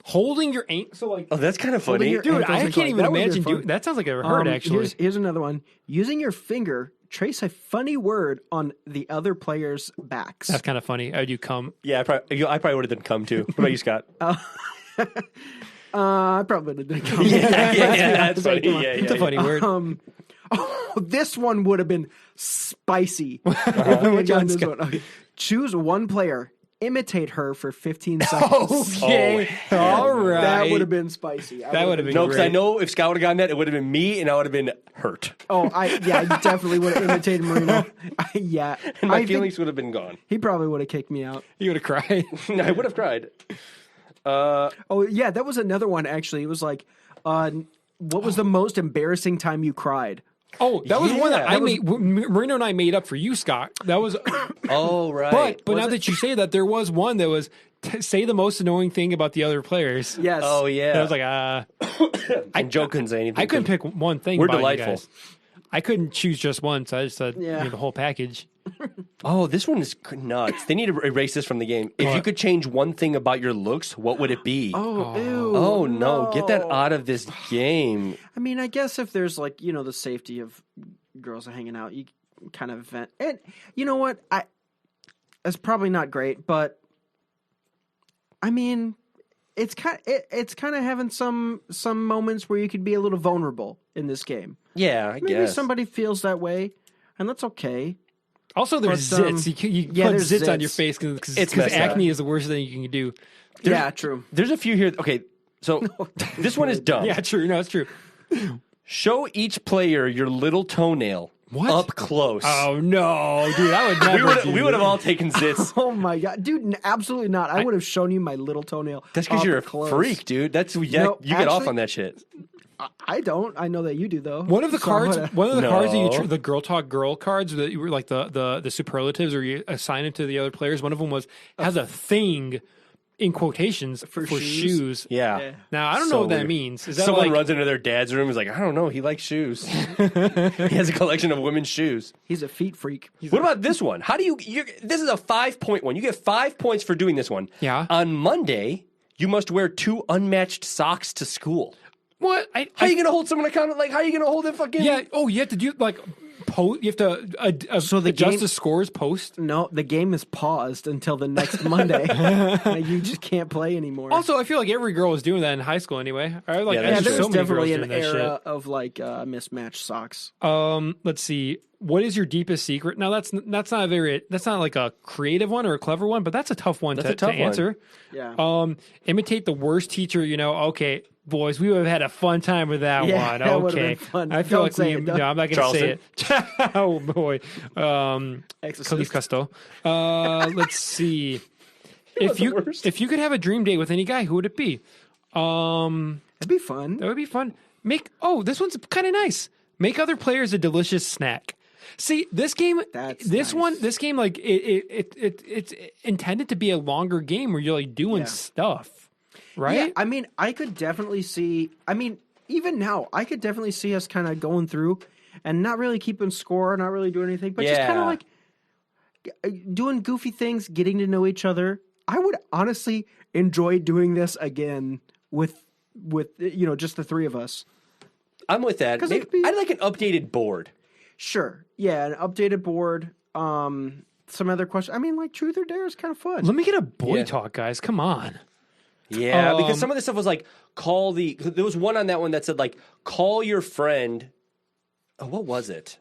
Holding your ankle, so like, Oh, that's kind of funny. your dude, ankles I and can't cluck. even That would be imagine fun. doing that. Sounds like it hurt. Actually, Here's another one. Using your finger, trace a funny word on the other player's backs. that's kind of funny. How do you come? Yeah, I probably would have done come too. What about you, Scott? I probably would have done come. yeah, that's funny. Yeah, It's a funny word. This one would have been spicy. Which Which one's Okay. Choose one player, imitate her for 15 seconds. Okay, all right. That would have been spicy. That would have been No, because I great. know if Scott would have gotten that, it would have been me, and I would have been hurt. I definitely would have imitated Marino. Yeah. And my I think feelings would have been gone. he probably would have kicked me out. You would have cried. I would have cried. Oh, yeah, that was another one, actually. It was like, what was the most embarrassing time you cried? Oh, that was one that Yeah. I made. Marino and I made up for you, Scott. That was. Oh, right. But now that you say that, there was one that was say the most annoying thing about the other players. Yes. Oh, yeah. And I was like, and Joe couldn't say anything. I couldn't pick one thing. We're about you delightful. guys. I couldn't choose just one, so I just said Yeah. the whole package. Oh, this one is nuts. They need to erase this from the game. If you could change one thing about your looks, what would it be? Oh, ew. Oh, no. Get that out of this game. I mean, I guess if there's like, the safety of girls hanging out, you kind of vent. And you know what? It's probably not great, but I mean, it's kind of having some moments where you could be a little vulnerable in this game. Yeah, I Maybe guess. somebody feels that way, and that's okay. Also, there's But, zits. You put there's zits on your zits. face because It's messed acne up. is the worst thing you can do. Yeah, true. There's a few here. Okay, so this one is dumb. Yeah, true. No, it's true. Show each player your little toenail What? up close. Oh no, dude! I would never. we would have all taken zits. Oh my god, dude! Absolutely not. I would have shown you my little toenail. That's because up you're a close. freak, dude. That's No, you get off actually- on that shit. I don't. I know that you do though. One of the So cards, what- one of the cards that No. the girl talk girl cards that you were like the superlatives, or you assign it to the other players. One of them was has a thing in quotations for shoes. Yeah. Now I don't So know what that weird. means. Is that Someone like runs into their dad's room. He's like, I don't know. He likes shoes. He has a collection of women's shoes. He's a feet freak. What about this one? How do you? This is a 5-point one. You get 5 points for doing this one. Yeah. On Monday, you must wear 2 unmatched socks to school. what? How are you going to hold someone accountable? Like, how are you going to hold it fucking? Yeah. Oh, you have to do like post. You have to So the adjust game- the scores post. No, the game is paused until the next Monday. You just can't play anymore. Also, I feel like every girl was doing that in high school anyway. I like Yeah, I yeah, that's knew there's so many girls definitely doing an that era of like mismatched socks. shit. Let's see. What is your deepest secret? Now that's not like a creative one or a clever one, but that's a tough one That's to a tough one. answer. Yeah. Imitate the worst teacher. Okay, boys, we would have had a fun time with that Yeah, one. that would've Okay, been fun. I feel Don't like say we. it, though. No, I'm not going to say it. Oh boy, Exorcist. Caliph Custo. Let's see. If you could have a dream date with any guy, who would it be? It'd be fun. That would be fun. This one's kind of nice. Make other players a delicious snack. See, this game, That's this nice. game, like it's intended to be a longer game where you're like doing stuff, right? Yeah, I mean, I could definitely see. I mean, even now, I could definitely see us kind of going through and not really keeping score, not really doing anything, but just kind of like doing goofy things, getting to know each other. I would honestly enjoy doing this again with just the three of us. I'm with that. 'Cause it Maybe, could be- I'd like an updated board. Sure, yeah, an updated board. Some other questions. I mean, like truth or dare is kind of fun. Let me get a boy Yeah. talk, guys. Come on. Yeah, because some of the stuff was like, there was one on that one that said, like, call your friend. Oh, what was it?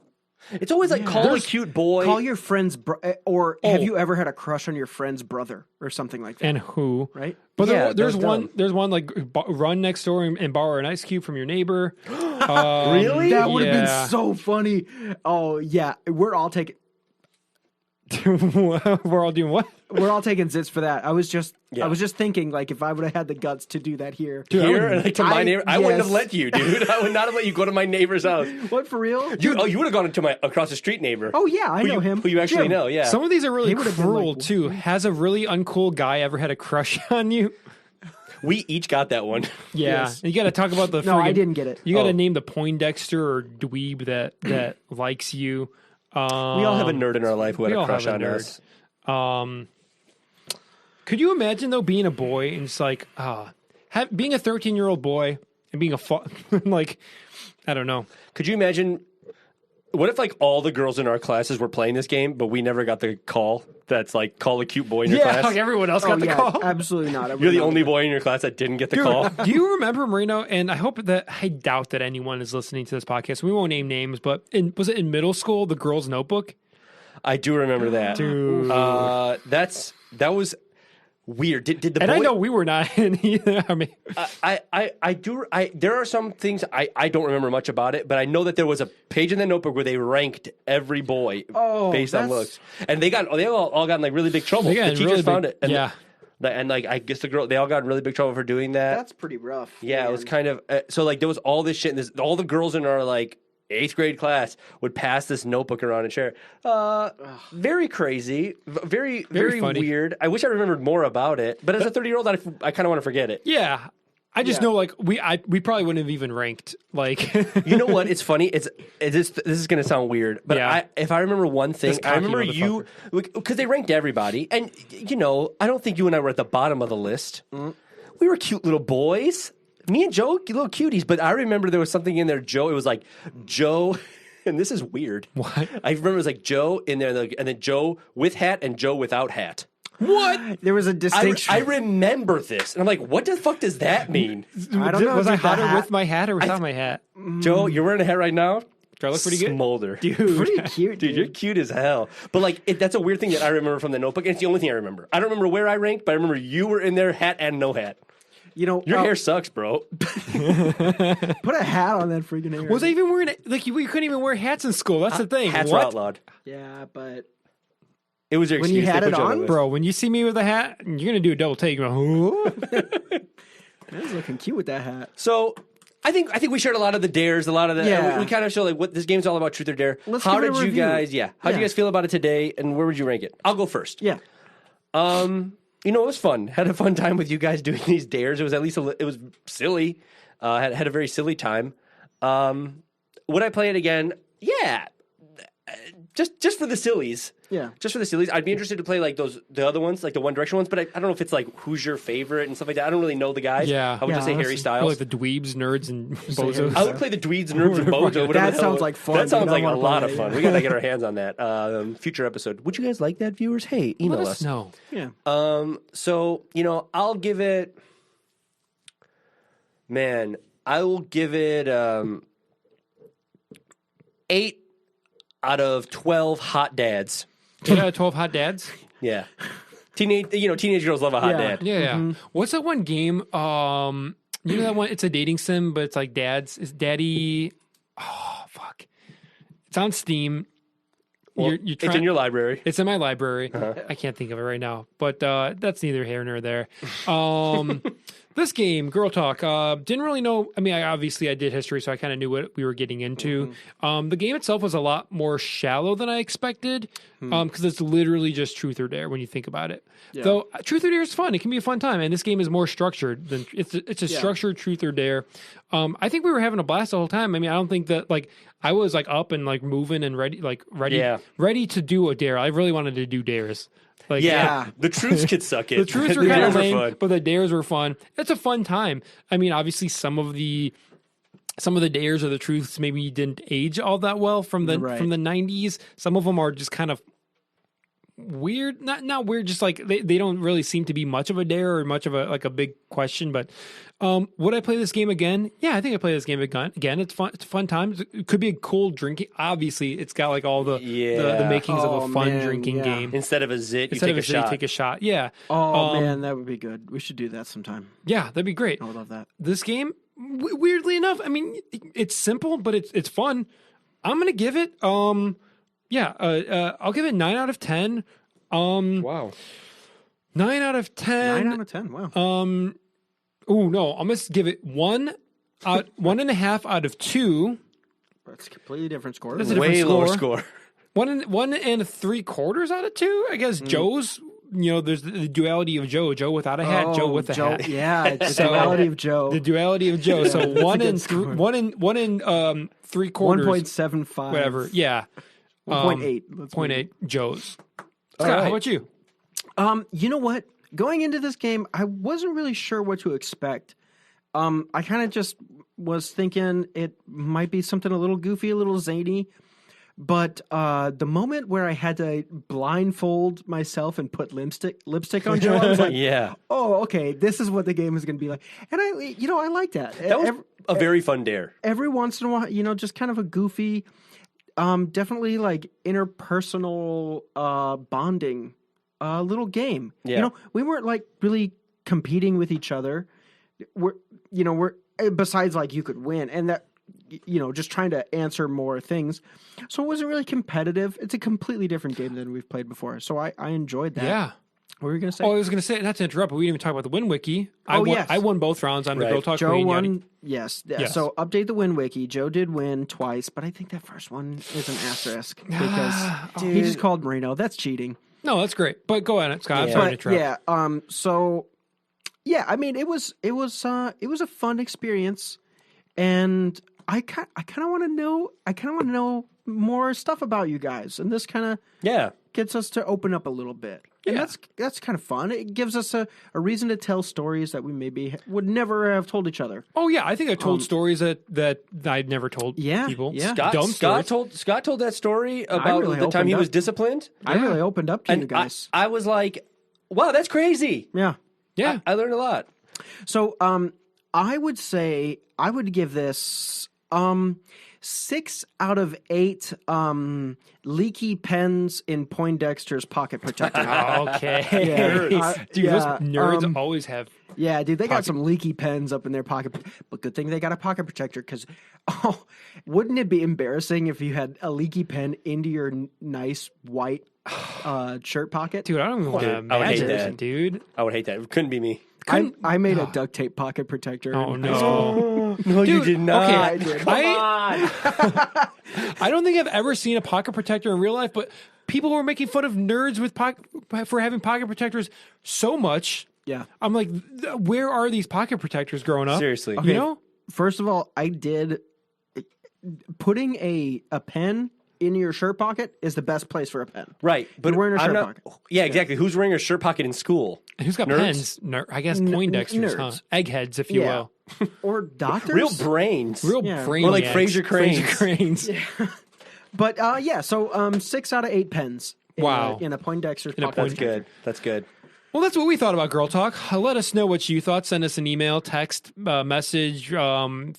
It's always like, call a cute boy. Call your friend's or have you ever had a crush on your friend's brother or something like that? And who? Right? But Yeah, there's that was one. dumb. There's one like run next door and borrow an ice cube from your neighbor. Really? That would have yeah. been so funny. Oh yeah, we're all taking. We're all doing what? We're all taking zits for that. I was just thinking, like, if I would have had the guts to do that here. Here, like to my neighbor, I wouldn't have let you, dude. I would not have let you go to my neighbor's house. What, for real? You would have gone to my across the street neighbor. Oh yeah, I know him. Who you actually Jim. know? Yeah. Some of these are really He would've been cruel like, too. Has a really uncool guy ever had a crush on you? We each got that one. Yeah, Yes. you got to talk about the. No, I friggin- didn't get it. You got to name the Poindexter or dweeb that likes you. We all have a nerd in our life who had we a all crush have a on nerd. us. Could you imagine though being a boy and it's like being a 13-year-old boy and being like I don't know. Could you imagine? What if like all the girls in our classes were playing this game, but we never got the call? That's like call a cute boy in your class. Like everyone else got the call. Absolutely not. You're the only boy in your class that didn't get the call. Do you remember Marino? And I doubt that anyone is listening to this podcast. We won't name names, but was it in middle school, the girls' notebook? I do remember that. Dude. That was weird. Did the and boy, I know we were not in either. I mean, I do. There are some things I don't remember much about it, but I know that there was a page in the notebook where they ranked every boy based on looks, and they all got in like really big trouble. The teachers found it. And and like I guess they all got in really big trouble for doing that. That's pretty rough. Yeah, man. it was kind of so like there was all this shit. And all the girls in our like 8th grade class would pass this notebook around and share. Very crazy, very funny. weird. I wish I remembered more about it, but as a 30-year-old, I kind of want to forget it. yeah. I just know like we probably wouldn't have even ranked like. You know what? It's funny. This is going to sound weird, but if I remember one thing, I remember you because they ranked everybody, and you know, I don't think you and I were at the bottom of the list. We were cute little boys. Me and Joe, little cuties, but I remember there was something in there. Joe, it was like Joe, and this is weird. What? I remember it was like Joe in there, and then Joe with hat and Joe without hat. What? There was a distinction. I remember this, and I'm like, what the fuck does that mean? I don't know. Was I dude, the hotter hat- with my hat or without my hat? Joe, you're wearing a hat right now. Do I look pretty good? Smolder. Dude, pretty cute, Dude, you're cute as hell. But like, that's a weird thing that I remember from the notebook. And it's the only thing I remember. I don't remember where I ranked, but I remember you were in there, hat and no hat. You know, Your hair sucks, bro. put a hat on that freaking hair. Was I even wearing like we couldn't even wear hats in school? That's the thing. Hats What? were outlawed. Yeah, but It was your When excuse. you had They it put you on, the list. Bro, when you see me with a hat, you're gonna do a double take. You're like, I was looking cute with that hat. So I think we shared a lot of the dares, a lot of the. Yeah. We kind of show like what this game's all about, truth or dare. Let's How give it a did you review. guys? Yeah. How did you Yeah. guys feel about it today? And where would you rank it? I'll go first. Yeah. You know, it was fun. Had a fun time with you guys doing these dares. It was at least it was silly. Had a very silly time. Would I play it again? Yeah. Just for the sillies. Yeah. Just for the sillies. I'd be interested to play like the other ones, like the One Direction ones, but I don't know if it's like who's your favorite and stuff like that. I don't really know the guys. Yeah. I would just say Harry Or Styles. like the dweebs, nerds, and bozos. I would play the Dweeds, Nerds, and Bojo. whatever That the hell. sounds like fun, That sounds dude. I like a wanna lot play of that, fun. yeah. We gotta get our hands on that. Future episode. Would you guys like that, viewers? Hey, email Let us. us know. Yeah. So you know, I'll give it. Man, I will give it 8 out of 12 hot dads. 8 out of 12 hot dads. Yeah, teenage girls love a hot Yeah. dad. Yeah. What's that one game? You know that one? It's a dating sim, but it's like dads. It's daddy. Oh fuck! It's on Steam. Well, You're it's in your library. It's in my library. I can't think of it right now, but that's neither here nor there. This game, Girl Talk, didn't really know. I mean, I did history, so I kind of knew what we were getting into. The game itself was a lot more shallow than I expected because it's literally just truth or dare when you think about it. Yeah. Though truth or dare is fun. It can be a fun time, and this game is more structured than it's a structured truth or dare. I think we were having a blast the whole time. I mean, I don't think that like I was like up and like moving and ready to do a dare. I really wanted to do dares. Like, Yeah, the truths could suck it. the truths were The kind of dares lame, fun. but the dares were fun. It's a fun time. I mean, obviously, some of the dares or the truths maybe didn't age all that well from the Right. 90s. Some of them are just kind of weird, not weird, just like they don't really seem to be much of a dare or much of a big question. But would I play this game again? Yeah, I think I play this game again. It's fun. It's a fun time. It could be a cool drinking. Obviously, it's got like all the makings of a Oh, fun man, drinking yeah. game. Instead of a zit, Instead you of take a shot. take a shot. Yeah. Oh man, that would be good. We should do that sometime. Yeah, that'd be great. I would love that. This game, weirdly enough, I mean, it's simple, but it's fun. I'm gonna give it Yeah, I'll give it 9 out of 10. Wow. 9 out of 10. 9 out of 10. Wow. Oh no, I'm gonna give it 1.5 out of 2. That's a completely different score. That's a Way different lower score. score. 1.75 out of 2. I guess Joe's. There's the duality of Joe. Joe without a hat. Joe with a hat. Yeah, it's the duality of Joe. The duality of Joe. So 1.75. 1.75. Whatever. Yeah. 1.8. 0.8 Joe's. Scott, how about you? You know what? Going into this game, I wasn't really sure what to expect. I kind of just was thinking it might be something a little goofy, a little zany. But the moment where I had to blindfold myself and put lipstick on Joe, I was like, yeah. Oh, okay, this is what the game is going to be like. And I like that. That was a very fun dare. Every once in a while, just kind of a goofy, definitely like interpersonal bonding little game. Yeah. We weren't like really competing with each other. We're besides like you could win and that, just trying to answer more things. So it wasn't really competitive. It's a completely different game than we've played before. So I enjoyed that. Yeah. What were you going to say? Oh, I was going to say, not to interrupt, but we didn't even talk about the Win Wiki. Yes. I won both rounds on the Girl Talk. Joe won. Yes. So update the Win Wiki. Joe did win twice, but I think that first one is an asterisk because he just called Marino. That's cheating. No, that's great. But go ahead, Scott. I'm Yeah. sorry to interrupt. Yeah. So yeah, I mean, it was a fun experience, and I kind of want to know more stuff about you guys, and this kind of gets us to open up a little bit. And that's kind of fun. It gives us a reason to tell stories that we maybe would never have told each other. Oh yeah, I think I told stories that I'd never told people. Yeah. Scott told that story about really the time he opened was up. disciplined. I really opened up to And you guys. I was like, wow, that's crazy. Yeah. Yeah. I learned a lot. So I would say I would give this 6 out of 8 leaky pens in Poindexter's pocket protector. Okay. Dude, those nerds always have. Yeah, dude, they got some leaky pens up in their pocket. But good thing they got a pocket protector because, wouldn't it be embarrassing if you had a leaky pen into your nice white shirt pocket? Dude, I don't even want to I would hate imagine that. it, dude. I would hate that. It couldn't be me. I made a duct tape pocket protector. Oh, in no. high school. No, you did not. Okay, I did. Come on. I don't think I've ever seen a pocket protector in real life, but people were making fun of nerds for having pocket protectors so much. Yeah. I'm like, where are these pocket protectors growing up? Seriously. You know? First of all, I did putting a pen in your shirt pocket is the best place for a pen. Right. But You're wearing a I'm shirt not, pocket. Yeah, exactly. Who's wearing a shirt pocket in school? And who's got Nerds? pens? I guess Poindexters, huh? nerds. Eggheads, if you Yeah. will. Or doctors. Real brains. Real Yeah. brainiacs. Or like Fraser Cranes. Fraser Cranes. But so 6 out of 8 pens. Wow. In a Poindexter's In a pocket. That's protector. good. That's good. Well, that's what we thought about Girl Talk. Let us know what you thought. Send us an email, text, message,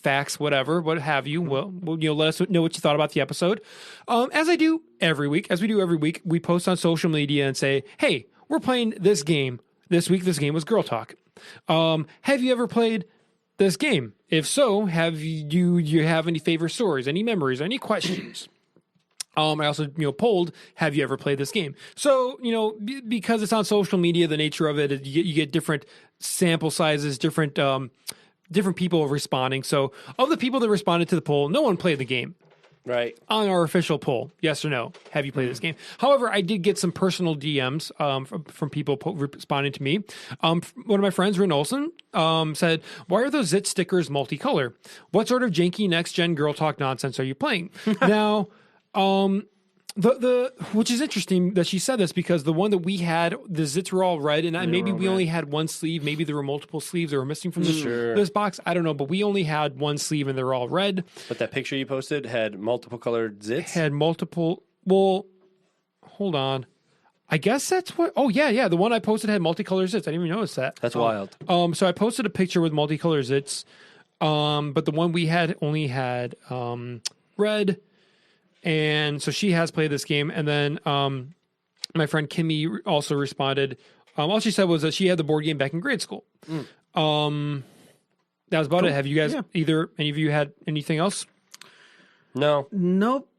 fax, whatever, what have you. Well, let us know what you thought about the episode. As we do every week, we post on social media and say, "Hey, we're playing this game this week. This game was Girl Talk. Have you ever played this game? If so, have you have any favorite stories, any memories, any questions?" I also, polled, have you ever played this game? So, because it's on social media, the nature of it, you get different sample sizes, different people responding. So, of the people that responded to the poll, no one played the game. Right. On our official poll, yes or no, have you played this game? However, I did get some personal DMs from people responding to me. One of my friends, Rin Olson, said, "Why are those Zit stickers multicolor? What sort of janky next-gen Girl Talk nonsense are you playing?" Now... which is interesting that she said this because the one that we had, the zits were all red, and maybe we only had one sleeve. Maybe there were multiple sleeves that were missing from this box. I don't know, but we only had one sleeve and they're all red. But that picture you posted had multiple colored zits? Had multiple. Well, hold on. I guess that's what. Oh yeah. The one I posted had multicolored zits. I didn't even notice that. That's wild. So I posted a picture with multicolored zits. But the one we had only had red. And so she has played this game. And then my friend Kimmy also responded. All she said was that she had the board game back in grade school. That was about it. Have you guys any of you had anything else? No. Nope.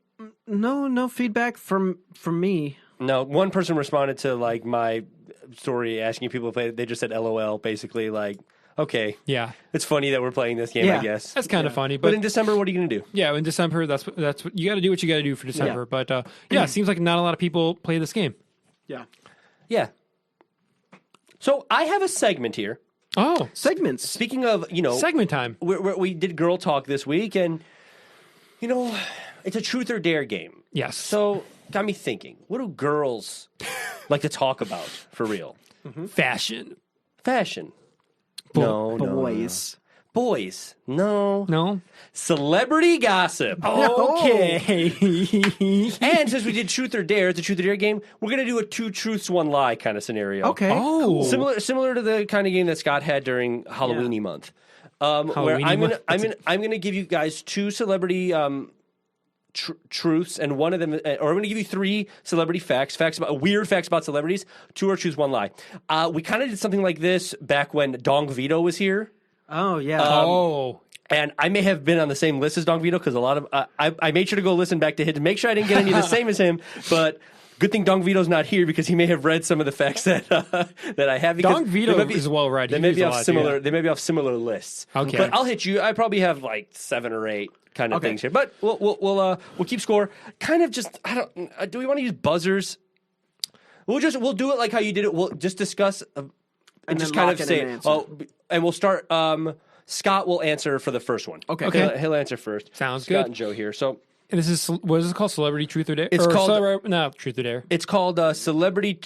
No feedback from me. No, one person responded to like my story asking if people play. They just said LOL, basically like, okay, Yeah, it's funny that we're playing this game. I guess that's kind of funny. But in December, what are you gonna do? Yeah, in December, that's what you got to do. What you got to do for December. But yeah, it seems like not a lot of people play this game. Yeah. So I have a segment here. Oh, Segments. Speaking of, segment time. we did Girl Talk this week, and it's a truth or dare game. Yes. So got me thinking. What do girls like to talk about for real? Fashion. Fashion. No. Boys. Boys. No. No. Celebrity gossip. Okay. And since we did truth or dare, it's a truth or dare game, we're going to do a 2 truths, 1 lie kind of scenario. Okay. Oh. Similar to the kind of game that Scott had during Halloweeny month. Where I'm gonna give you guys 2 celebrity truths, and one of them, or I'm gonna give you 3 celebrity facts about weird facts about celebrities. 2 are truths, 1 lie. We kind of did something like this back when Dong Vito was here. Oh yeah. And I may have been on the same list as Dong Vito because a lot of I made sure to go listen back to him to make sure I didn't get any of the same as him. But good thing Dong Vito's not here because he may have read some of the facts that I have. Dong Vito is well read. They may be off similar. They may be off similar lists. Okay, but I'll hit you. I probably have like 7 or 8 kind of things here. But we'll keep score. Kind of just I don't. Do we want to use buzzers? We'll do it like how you did it. We'll just discuss and just kind of say it. And we'll start. Scott will answer for the first one. Okay. He'll answer first. Sounds Scott good. and Joe here. So. And this is what is it called? Celebrity Truth or Dare? It's called Truth or Dare. It's called Celebrity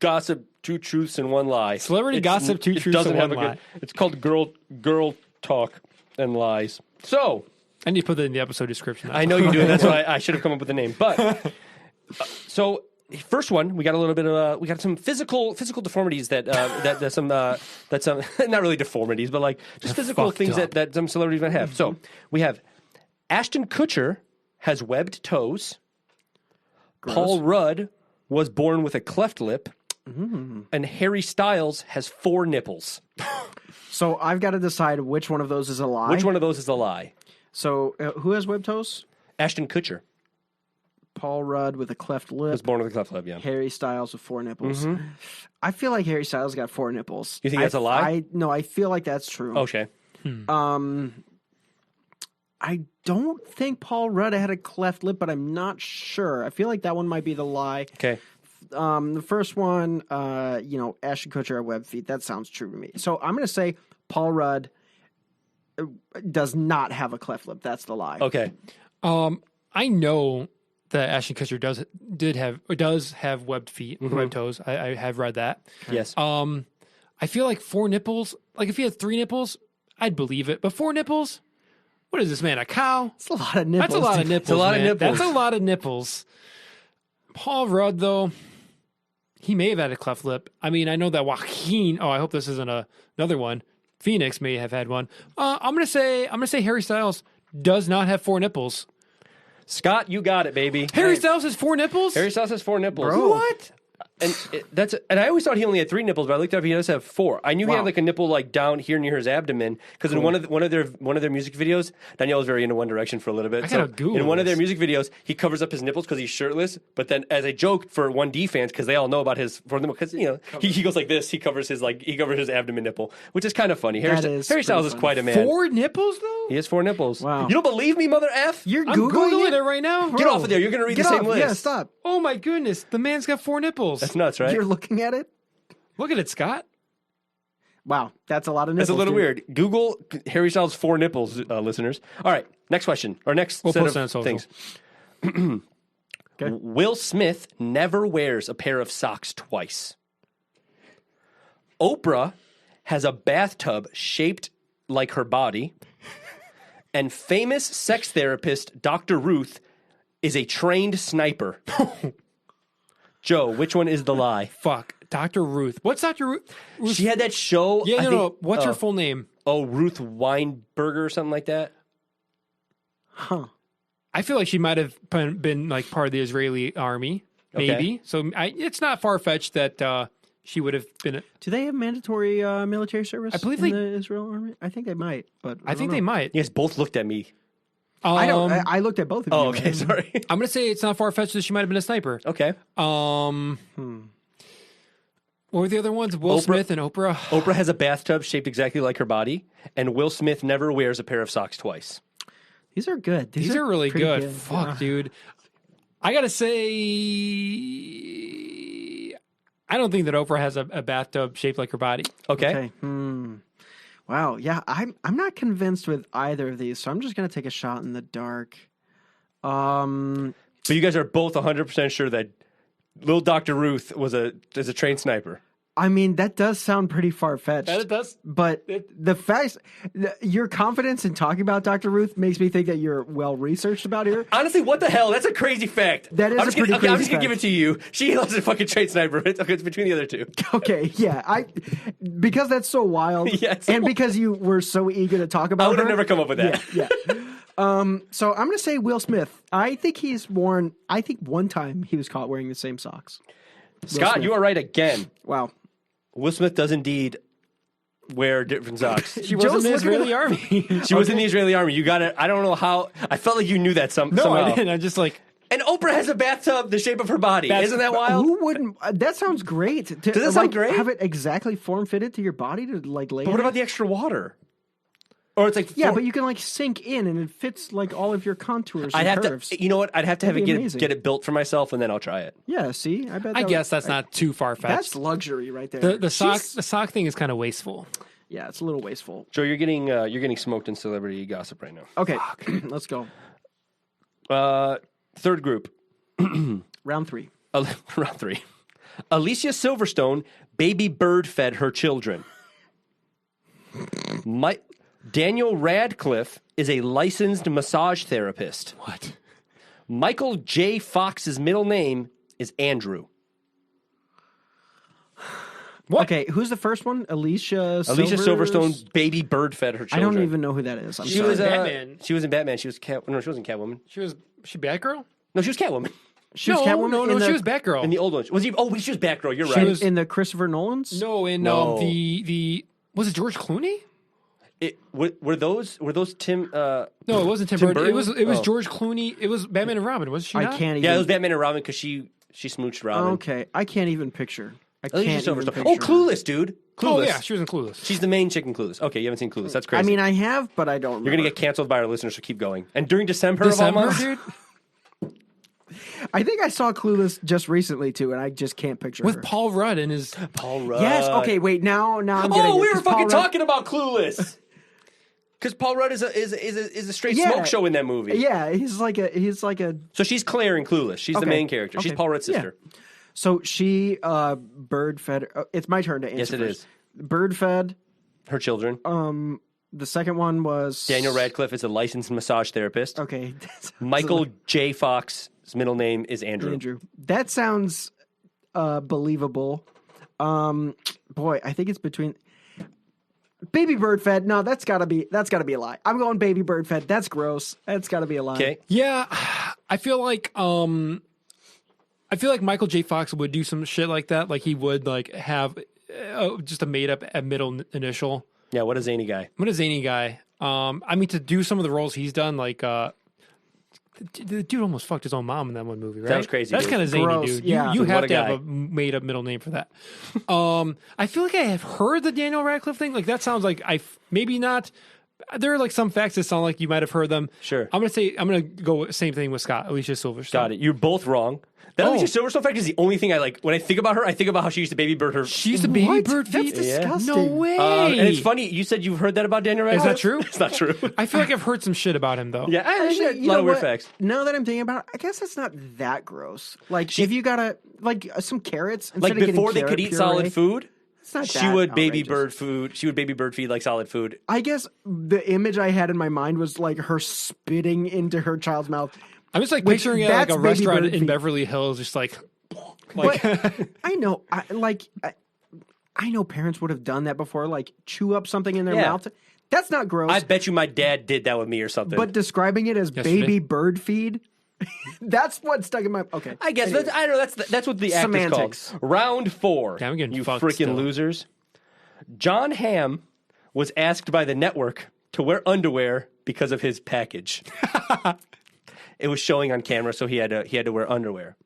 Gossip: 2 Truths and 1 Lie. Celebrity Gossip: 2 Truths and 1 Lie. It's called Girl Talk and Lies. So I need to put that in the episode description. I know you do. That's why I should have come up with the name. But so first one, we got a little bit of we got some physical deformities that some not really deformities, but like just physical things that some celebrities might have. So we have Ashton Kutcher has webbed toes. Gross. Paul Rudd was born with a cleft lip. And Harry Styles has 4 nipples. So I've got to decide which one of those is a lie. Which one of those is a lie? So who has webbed toes? Ashton Kutcher. Paul Rudd with a cleft lip. Was born with a cleft lip, yeah. Harry Styles with 4 nipples. I feel like Harry Styles got 4 nipples. You think that's a lie? No, I feel like that's true. Okay. I don't think Paul Rudd had a cleft lip, but I'm not sure. I feel like that one might be the lie. Okay. The first one, Ashton Kutcher had webbed feet. That sounds true to me. So I'm going to say Paul Rudd does not have a cleft lip. That's the lie. Okay. I know that Ashton Kutcher does have webbed feet, webbed toes. I have read that. Yes. I feel like 4 nipples. Like if he had 3 nipples, I'd believe it. But 4 nipples. What is this man? A cow? That's a lot of nipples. That's a lot of nipples. It's a lot of nipples. That's a lot of nipples. Paul Rudd, though, he may have had a cleft lip. I mean, I know that Joaquin. Oh, I hope this isn't another one. Phoenix may have had one. I'm gonna say Harry Styles does not have 4 nipples. Scott, you got it, baby. Harry Styles has 4 nipples. Harry Styles has 4 nipples. Bro. What? And I always thought he only had 3 nipples, but I looked up he does have 4. I knew he had like a nipple like down here near his abdomen because in one of their music videos, Danielle was very into One Direction for a little bit. I gotta Google in one of their this. music videos, he covers up his nipples because he's shirtless. But then as a joke for 1D fans, because they all know about his because he goes like this, he covers his abdomen nipple, which is kind of funny. Harry Styles is quite a man. 4 nipples though? He has 4 nipples. Wow. You don't believe me, mother F? You're I'm Googling it right now. Get off of there. You're going to read the same list. Yeah, stop. Oh my goodness, the man's got 4 nipples. That's nuts, right? You're looking at it? Look at it, Scott. Wow, that's a lot of nipples. That's a little dude. weird. Google Harry Styles 4 nipples, listeners. All right, next question. Or next set of things. Okay. Will Smith never wears a pair of socks twice. Oprah has a bathtub shaped like her body. And famous sex therapist Dr. Ruth is a trained sniper. Joe, which one is the lie? Fuck. Dr. Ruth. What's Dr. Ruth? She had that show. Yeah, no. What's her full name? Oh, Ruth Weinberger or something like that? Huh. I feel like she might have been like part of the Israeli army, maybe. Okay. So it's not far-fetched that she would have been. Do they have mandatory military service? I believe in they- the Israel army. I think they might, but I think they might. You guys both looked at me. I looked at both of you. Oh, okay, sorry. I'm going to say it's not far-fetched that she might have been a sniper. Okay. What were the other ones? Will Smith and Oprah? Oprah has a bathtub shaped exactly like her body, and Will Smith never wears a pair of socks twice. These are good. These are really good. Fuck, Yeah. dude. I got to say, I don't think that Oprah has a bathtub shaped like her body. Okay. Wow. Yeah, I'm not convinced with either of these, so I'm just gonna take a shot in the dark. So you guys are both 100% sure that little Dr. Ruth is a trained sniper. I mean, that does sound pretty far-fetched. It does. But the facts, your confidence in talking about Dr. Ruth makes me think that you're well-researched about her. Honestly, what the hell? That's a crazy fact. That is I'm a pretty I'm crazy just going to give it to you. She was a fucking trained sniper. It's between the other two. Okay, yeah. Because that's so wild, Yeah, and because you were so eager to talk about I would have her, never come up with that. Yeah. So I'm going to say Will Smith. I think one time he was caught wearing the same socks. Scott, you are right again. Wow. Will Smith does indeed wear different socks. She was in the Israeli army. She was in the Israeli army. You got it. I don't know how. I felt like you knew that No, somehow. I didn't. I just like... And Oprah has a bathtub the shape of her body. Isn't that wild? Who wouldn't? That sounds great. Does that sound great? Have it exactly form-fitted to your body to like lay But in what it? about the extra water? Or it's like Yeah, but you can like sink in and it fits like all of your contours I'd and have curves. to. You know what? I'd have to have That'd it be get amazing. it built for myself, and then I'll try it. Yeah, see? I bet I that guess that's not too far-fetched. That's luxury right there. The sock thing is kind of wasteful. Yeah, it's a little wasteful. Joe, you're getting smoked in celebrity gossip right now. Okay, let's go. Third group, Round 3. round 3. Alicia Silverstone baby bird fed her children. Daniel Radcliffe is a licensed massage therapist. What? Michael J. Fox's middle name is Andrew. What? Okay, who's the first one? Alicia Silverstone baby bird fed her I children. don't even know who that is. I'm She sorry. was Batman. She was in Batman. She was No, she wasn't Catwoman. She Batgirl? No, she was Catwoman. She was Catwoman no, in the, she was Batgirl. In the old one. She was Batgirl. You're she right. was in the Christopher Nolan's? No, in No. the was it George Clooney? Were those Tim? No, it wasn't Tim Tim Burton. Burton? It was Oh. George Clooney. It was Batman and Robin. Was she? I not? can't even. Yeah, it was Batman and Robin because she smooched Robin. Okay, I can't even picture. I Alicia can't even Silverstone. picture. Oh, Clueless, dude. Clueless. Oh yeah, she was in Clueless. She's the main chick in Clueless. Okay, you haven't seen Clueless. That's crazy. I mean, I have, but I don't remember. You're gonna get canceled by our listeners, so keep going. And during December of all months, dude. I think I saw Clueless just recently, too, and I just can't picture With her. Paul Rudd and his. Paul Rudd. Yes, okay, wait, now I'm getting Oh, it, we were 'cause Paul fucking Rudd- talking about Clueless. Because Paul Rudd is a straight Yeah. smoke show in that movie. Yeah, he's like a. So she's Claire in Clueless. She's the Okay. main character. She's Okay. Paul Rudd's sister. So she bird fed. It's my turn to answer. Yes, it first. is. Bird fed. Her children. The second one was Daniel Radcliffe is a licensed massage therapist. Okay, Michael J. Fox's middle name is Andrew. Andrew. That sounds believable. Boy, I think it's between baby bird fed. No, that's gotta be a lie. I'm going baby bird fed. That's gross. That's gotta be a lie. Okay. Yeah, I feel like Michael J. Fox would do some shit like that. Like he would like have just a made up middle initial. Yeah, what a zany guy. What a zany guy. I mean, to do some of the roles he's done, like the dude almost fucked his own mom in that one movie, right? That was crazy, That's dude. kind of zany, Gross, dude. yeah. You Dude, what have a to have guy. a made up middle name for that. I feel like I have heard the Daniel Radcliffe thing. Like that sounds like maybe not. There are like some facts that sound like you might have heard them. Sure. I'm gonna go same thing with Scott, Alicia Silverstone. Got it. You're both wrong. That Alicia Silverstone fact is the only thing I like. When I think about her, I think about how she used to baby bird her. She used to baby What? bird That's feed. disgusting. No way. And it's funny. You said you've heard that about Daniel Radcliffe. that true? It's not true. I feel like I've heard some shit about him though. Yeah, I You a lot know of weird what? facts. Now that I'm thinking about it, I guess it's not that gross. Like if you gotta like some carrots instead Like of getting before they could carrot eat puree, solid food, it's not she that would baby outrageous. bird food. She would baby bird feed like solid food. I guess the image I had in my mind was like her spitting into her child's mouth. I'm just like Which- picturing it like that's a baby restaurant bird in feed. Beverly Hills, just like But I know, I know parents would have done that before, like chew up something in their Yeah. mouth. That's not gross. I bet you my dad did that with me or something. but describing it as Yesterday. baby bird feed, that's what stuck in my. Okay, I guess Anyways. I don't know. That's what the act is Semantics. called. Round 4. Yeah, I'm getting you fucked freaking still. losers. John Hamm was asked by the network to wear underwear because of his package. It was showing on camera, so he had to wear underwear.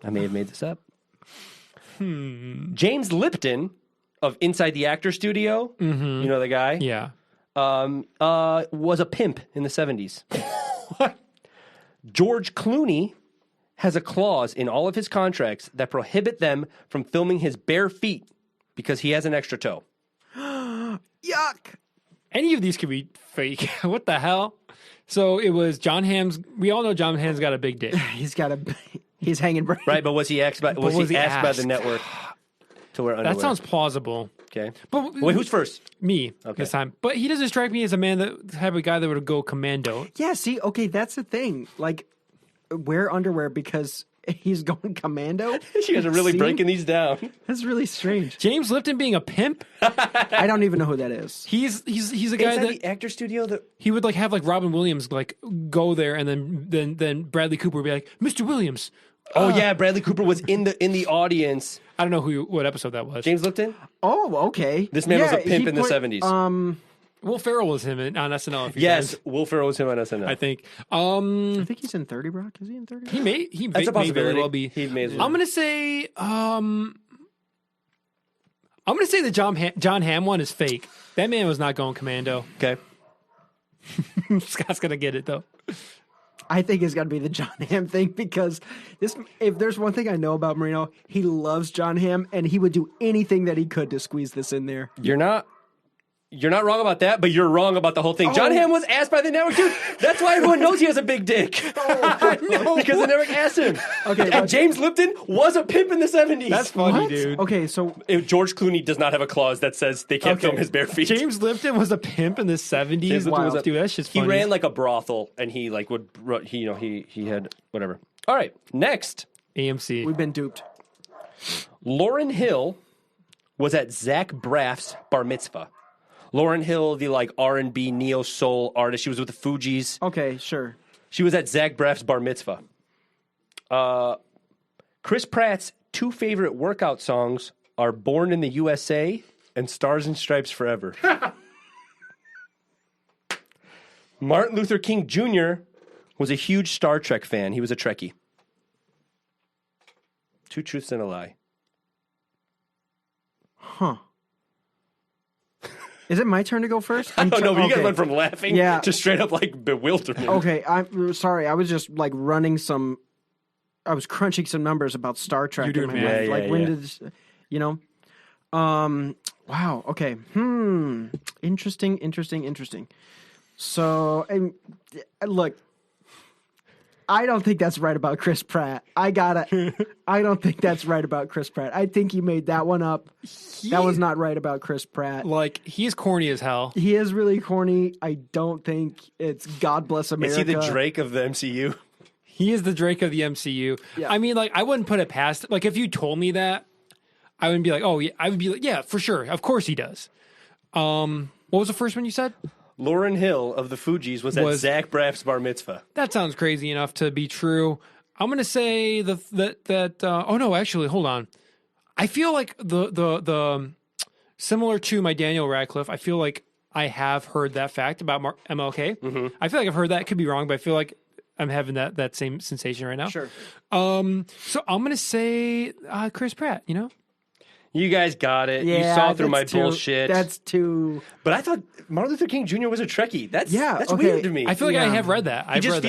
I may have made this up. James Lipton of Inside the Actor Studio, you know the guy? Yeah. Was a pimp in the 70s. George Clooney has a clause in all of his contracts that prohibit them from filming his bare feet because he has an extra toe. Yuck. Any of these could be fake. What the hell? So it was John Hamm's. We all know John Hamm's got a big dick. He's hanging brain. Right, but was he asked by the network to wear underwear? That sounds plausible. Okay. But wait, who's first? Me this time. But he doesn't strike me as a man that type of guy that would go commando. Yeah, see, okay, that's the thing. Like, wear underwear because he's going commando? You guys are really breaking these down. That's really strange. James Lipton being a pimp? I don't even know who that is. He's a guy Inside that the Actor Studio that he would like have like Robin Williams like go there, and then Bradley Cooper would be like, Mr. Williams. Oh yeah, Bradley Cooper was in the audience. I don't know what episode that was. James Lipton? Oh, okay. This man was a pimp in the 70s. Will Ferrell was him on SNL. Yes, Will Ferrell was him on SNL. I think. I think he's in 30 Rock. Is he in 30? That's a possibility. Very well be. He may as well. I'm gonna say. I'm gonna say the John Hamm one is fake. That man was not going commando. Okay. Scott's gonna get it though. I think it's got to be the John Hamm thing because if there's one thing I know about Marino, he loves John Hamm and he would do anything that he could to squeeze this in there. You're not wrong about that, but you're wrong about the whole thing. John Hamm was asked by the network, dude. That's why everyone knows he has a big dick. No, because the network asked him. Okay, and James Lipton was a pimp in the 70s. That's funny, dude. Okay, so George Clooney does not have a clause that says they can't film his bare feet. James Lipton was a pimp in the 70s. Wow. Dude, that's just funny. He ran like a brothel, and he like would he had whatever. All right, next AMC. We've been duped. Lauryn Hill was at Zach Braff's bar mitzvah. Lauryn Hill, the like R&B neo soul artist, she was with the Fugees. Okay, sure. She was at Zach Braff's bar mitzvah. Chris Pratt's two favorite workout songs are "Born in the USA" and "Stars and Stripes Forever." Martin Luther King Jr. was a huge Star Trek fan. He was a Trekkie. Two truths and a lie. Huh. Is it my turn to go first? I don't know, but you guys went from laughing to straight up like bewilderment. Okay, I'm sorry. I was just like I was crunching some numbers about Star Trek. You're doing in my mind. When did this, you know? Wow. Okay. Interesting. So, look, I don't think that's right about Chris Pratt. I don't think that's right about Chris Pratt. I think he made that one up. That was not right about Chris Pratt. Like, he's corny as hell. He is really corny. I don't think it's God Bless America. Is he the Drake of the MCU? He is the Drake of the MCU. Yeah. I mean, like, I wouldn't put it past. Like, if you told me that, I wouldn't be like, oh, yeah. I would be like, yeah, for sure. Of course he does. What was the first one you said? Lauryn Hill of the Fugees was at Zach Braff's bar mitzvah. That sounds crazy enough to be true. I'm going to say oh no, actually, hold on. I feel like the similar to my Daniel Radcliffe, I feel like I have heard that fact about MLK. Mm-hmm. I feel like I've heard that. It could be wrong, but I feel like I'm having that same sensation right now. Sure. So I'm going to say Chris Pratt, you know? You guys got it. Yeah, you saw through my bullshit. That's too. But I thought Martin Luther King Jr. was a Trekkie. That's okay. weird to me. I feel like I have read that. It just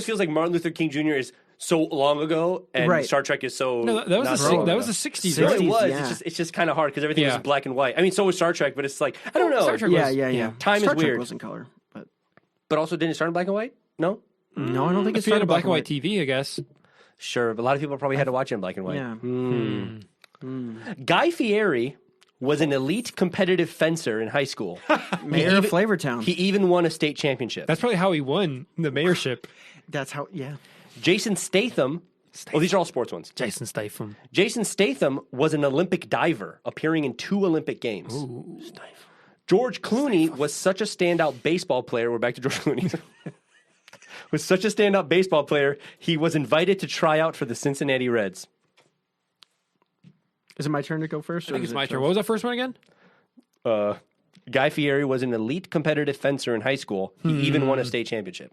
feels like Martin Luther King Jr. is so long ago, and Star Trek is so. No, that was the 60s. No, it was. Yeah. It's just kind of hard because everything was black and white. I mean, so was Star Trek, but it's like I don't know. Star Trek yeah. Time Star is weird. Trek was in color, but also didn't it start in black and white? No. No, I don't think it's started in black and white TV. I guess. Sure, but a lot of people probably had to watch it in black and white. Yeah. Guy Fieri was an elite competitive fencer in high school. Mayor of Flavortown. He even won a state championship. That's probably how he won the mayorship. That's how, Jason Statham. Oh, these are all sports ones. Jason Statham. Jason Statham was an Olympic diver, appearing in 2 Olympic Games. Ooh. George Clooney was such a standout baseball player. We're back to George Clooney. Was such a standout baseball player, he was invited to try out for the Cincinnati Reds. Is it my turn to go first? I think it's my turn. What was that first one again? Guy Fieri was an elite competitive fencer in high school. He even won a state championship.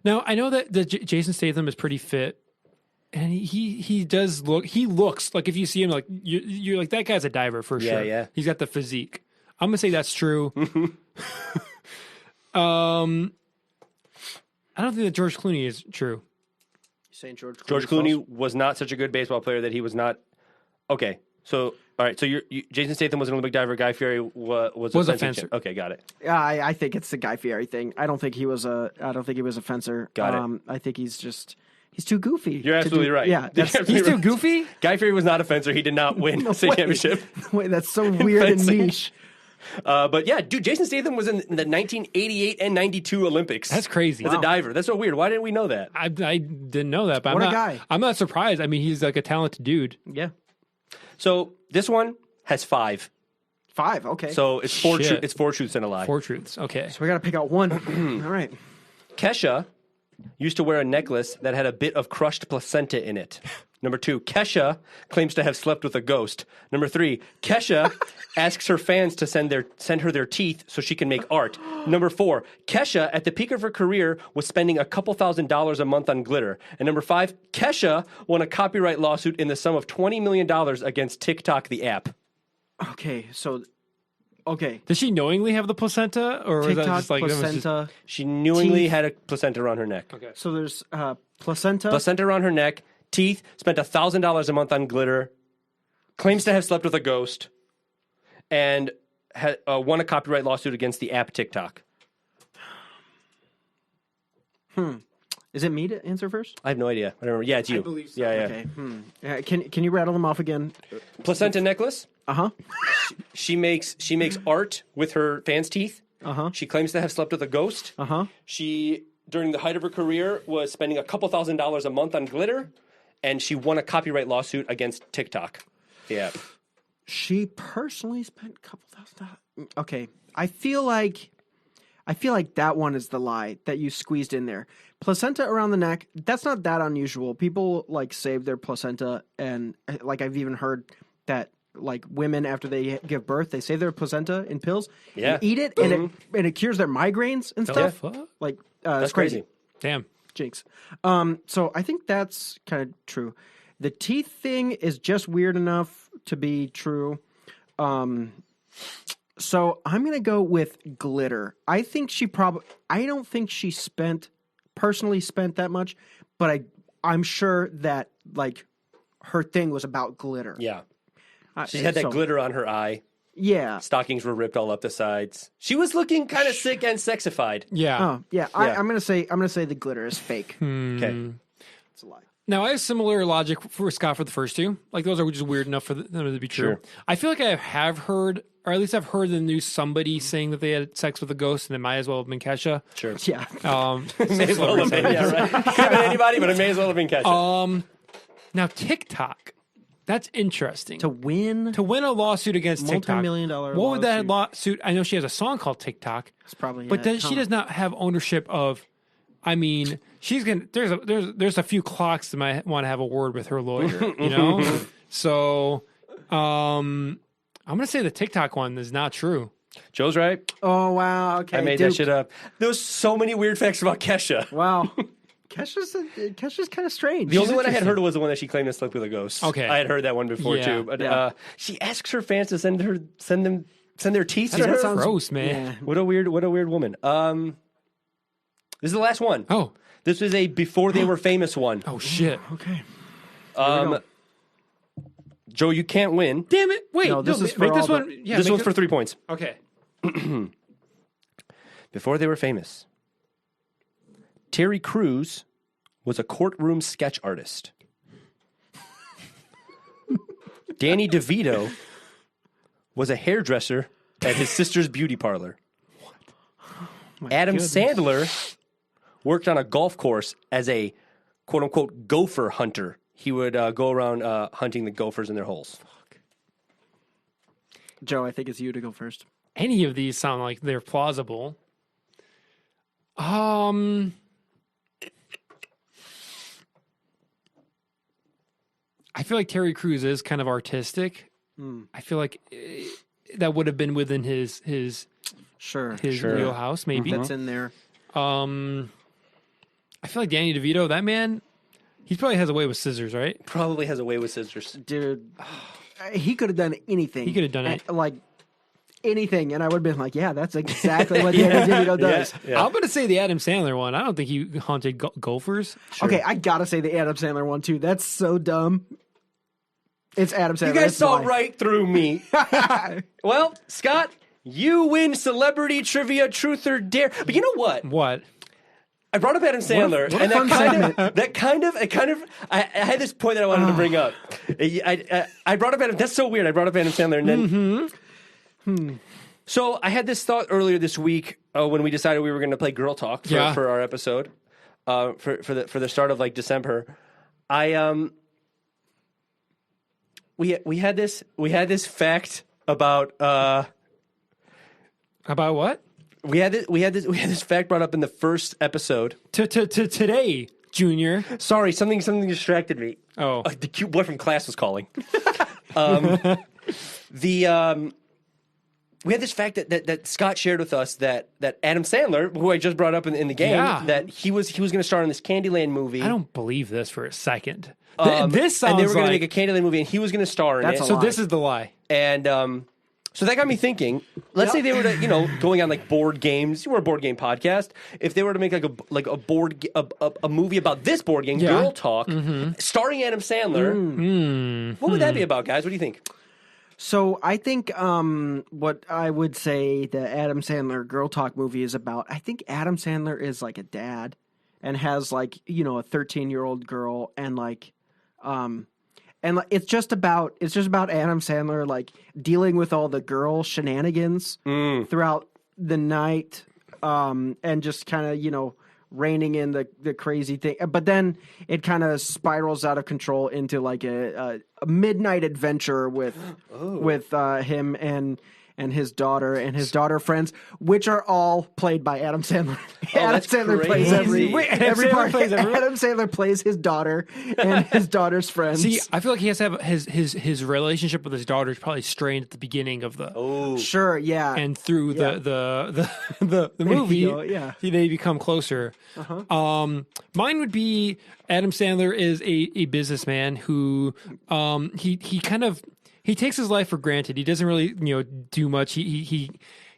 Now, I know that Jason Statham is pretty fit, and he looks like, if you see him, like you're like, that guy's a diver for sure. Yeah. He's got the physique. I'm gonna say that's true. I don't think that George Clooney is true. You saying George Clooney was not such a good baseball player that he was not. Okay, so all right, so Jason Statham was an Olympic diver. Guy Fieri was a fencer. Okay, got it. Yeah, I think it's the Guy Fieri thing. I don't think he was a fencer. Got it. I think he's too goofy. You're absolutely right. Yeah, He's too goofy. Guy Fieri was not a fencer. He did not win a state championship. Wait, that's so weird and niche. But yeah, dude, Jason Statham was in the 1988 and 92 Olympics. That's crazy. As a diver. That's so weird. Why didn't we know that? I didn't know that, but What a guy. I'm not surprised. I mean, he's like a talented dude. Yeah, So this one has 5. 5. Okay, So it's 4 Shit. it's 4 truths and a lie. 4 truths. Okay. so we got to pick out one. All right. Kesha used to wear a necklace that had a bit of crushed placenta in it. Number 2, Kesha claims to have slept with a ghost. Number 3, Kesha asks her fans to send her their teeth so she can make art. Number 4, Kesha, at the peak of her career, was spending a couple $1,000s a month on glitter. And number 5, Kesha won a copyright lawsuit in the sum of $20 million against TikTok, the app. Okay, so okay. Does she knowingly have the placenta, or was that TikTok, just like placenta. She knowingly Teeth. had a placenta around her neck. Okay. So there's placenta. Placenta around her neck, teeth, spent $1,000 a month on glitter, claims to have slept with a ghost, and won a copyright lawsuit against the app TikTok. Is it me to answer first? I have no idea. I don't remember. Yeah, it's you. I believe so. Yeah. Okay. Can you rattle them off again? Placenta necklace. Uh-huh. She makes art with her fans' teeth. Uh-huh. She claims to have slept with a ghost. Uh-huh. She, during the height of her career, was spending a couple $1,000s a month on glitter, and she won a copyright lawsuit against TikTok. Yeah. She personally spent a couple $1,000. Okay. I feel like that one is the lie that you squeezed in there. Placenta around the neck, that's not that unusual. People like save their placenta, and like I've even heard that like women after they give birth, they save their placenta in pills and eat it, and it cures their migraines and stuff. fuck? Like That's it's crazy. Damn. Jinx. So I think that's kind of true. The teeth thing is just weird enough to be true. So I'm going to go with glitter. I think I don't think she personally spent that much, but I'm sure that like her thing was about glitter. Yeah. She had that glitter on her eye. Yeah. Stockings were ripped all up the sides. She was looking kind of sick and sexified. Yeah. Oh, yeah. I'm going to say the glitter is fake. Okay. It's a lie. Now, I have similar logic for Scott for the first two. Like, those are just weird enough for them to be true. Sure. I feel like I have heard, or at least I've heard in the news somebody saying that they had sex with a ghost, and it might as well have been Kesha. Sure. Yeah. May as well have been, yeah, right. Could have been anybody, but it may as well have been Kesha. Now, TikTok. That's interesting. To win a lawsuit against TikTok. Multi-million-dollar What would that lawsuit? I know she has a song called TikTok. It's probably, but then she does not have ownership of. I mean, she's gonna. There's a few clocks that might want to have a word with her lawyer. You know. So, I'm gonna say the TikTok one is not true. Joe's right. Oh wow! Okay, I made that shit up. There's so many weird facts about Kesha. Wow. Kesha's kind of strange. The only one I had heard was the one that she claimed to sleep with a ghost. Okay, I had heard that one before too. But she asks her fans to send their teeth to her. That sounds gross, man. Yeah. What a weird woman. This is the last one. Oh, this was a before they were famous one. Oh shit. Okay. Joe, you can't win. Damn it! Wait, No, this is make for this all one. Yeah, This make one's it- for 3 points. Okay. Before they were famous, Terry Crews was a courtroom sketch artist. Danny DeVito was a hairdresser at his sister's beauty parlor. Adam Sandler worked on a golf course as a quote-unquote gopher hunter. He would go around hunting the gophers in their holes. Joe, I think it's you to go first. Any of these sound like they're plausible. I feel like Terry Crews is kind of artistic. I feel like that would have been within his his wheelhouse, maybe. That's in there. I feel like Danny DeVito, that man, he probably has a way with scissors, right? Probably has a way with scissors. Dude, he could have done anything. He could have done it. Like, anything, and I would have been like, yeah, that's exactly what Danny DeVito does. Yeah. I'm going to say the Adam Sandler one. I don't think he haunted golfers. Sure. Okay, I gotta say the Adam Sandler one, too. That's so dumb. It's Adam Sandler. You guys saw right through me. Well, Scott, you win Celebrity Trivia Truth or Dare. But you know what? What? I brought up Adam Sandler, what a and fun I had this point that I wanted to bring up. I brought up Adam. That's so weird. I brought up Adam Sandler, and then. So I had this thought earlier this week when we decided we were going to play Girl Talk for our episode for the start of like December. We had this fact about what? We had this fact brought up in the first episode. Today, Junior. Sorry, something distracted me. Oh, the cute boy from class was calling. We had this fact that Scott shared with us that Adam Sandler, who I just brought up in the game, that he was going to star in this Candyland movie. I don't believe this for a second. This sounds and they were going to make a Candyland movie, and he was going to star in it. So this is the lie. And so that got me thinking. Let's say they were to, going on like board games. We're a board game podcast. If they were to make a movie about this board game, Girl Talk, starring Adam Sandler, what would that be about, guys? What do you think? So I think what I would say the Adam Sandler Girl Talk movie is about, I think Adam Sandler is like a dad and has like, a 13-year-old girl and like it's just about Adam Sandler like dealing with all the girl shenanigans throughout the night and just kind of, reining in the crazy thing. But then it kind of spirals out of control into like a midnight adventure with him and his daughter and his daughter friends, which are all played by Adam Sandler. Adam Sandler plays every part. Adam Sandler plays his daughter and his daughter's friends. See, I feel like he has to have his relationship with his daughter is probably strained at the beginning of the sure, yeah, and through the movie, they become closer. Mine would be Adam Sandler is a businessman who he takes his life for granted. He doesn't really, do much. He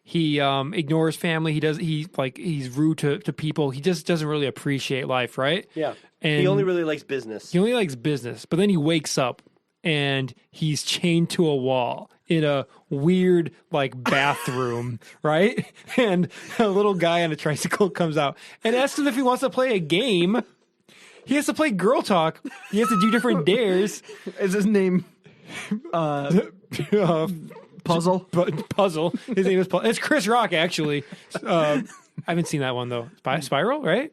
ignores family. He's rude to people. He just doesn't really appreciate life, right? Yeah. And he only really likes business. But then he wakes up and he's chained to a wall in a weird bathroom, right? And a little guy on a tricycle comes out and asks him if he wants to play a game. He has to play Girl Talk. He has to do different dares. Is his name Puzzle? Puzzle. His name is Puzzle. It's Chris Rock, actually. I haven't seen that one, though. Spiral, right?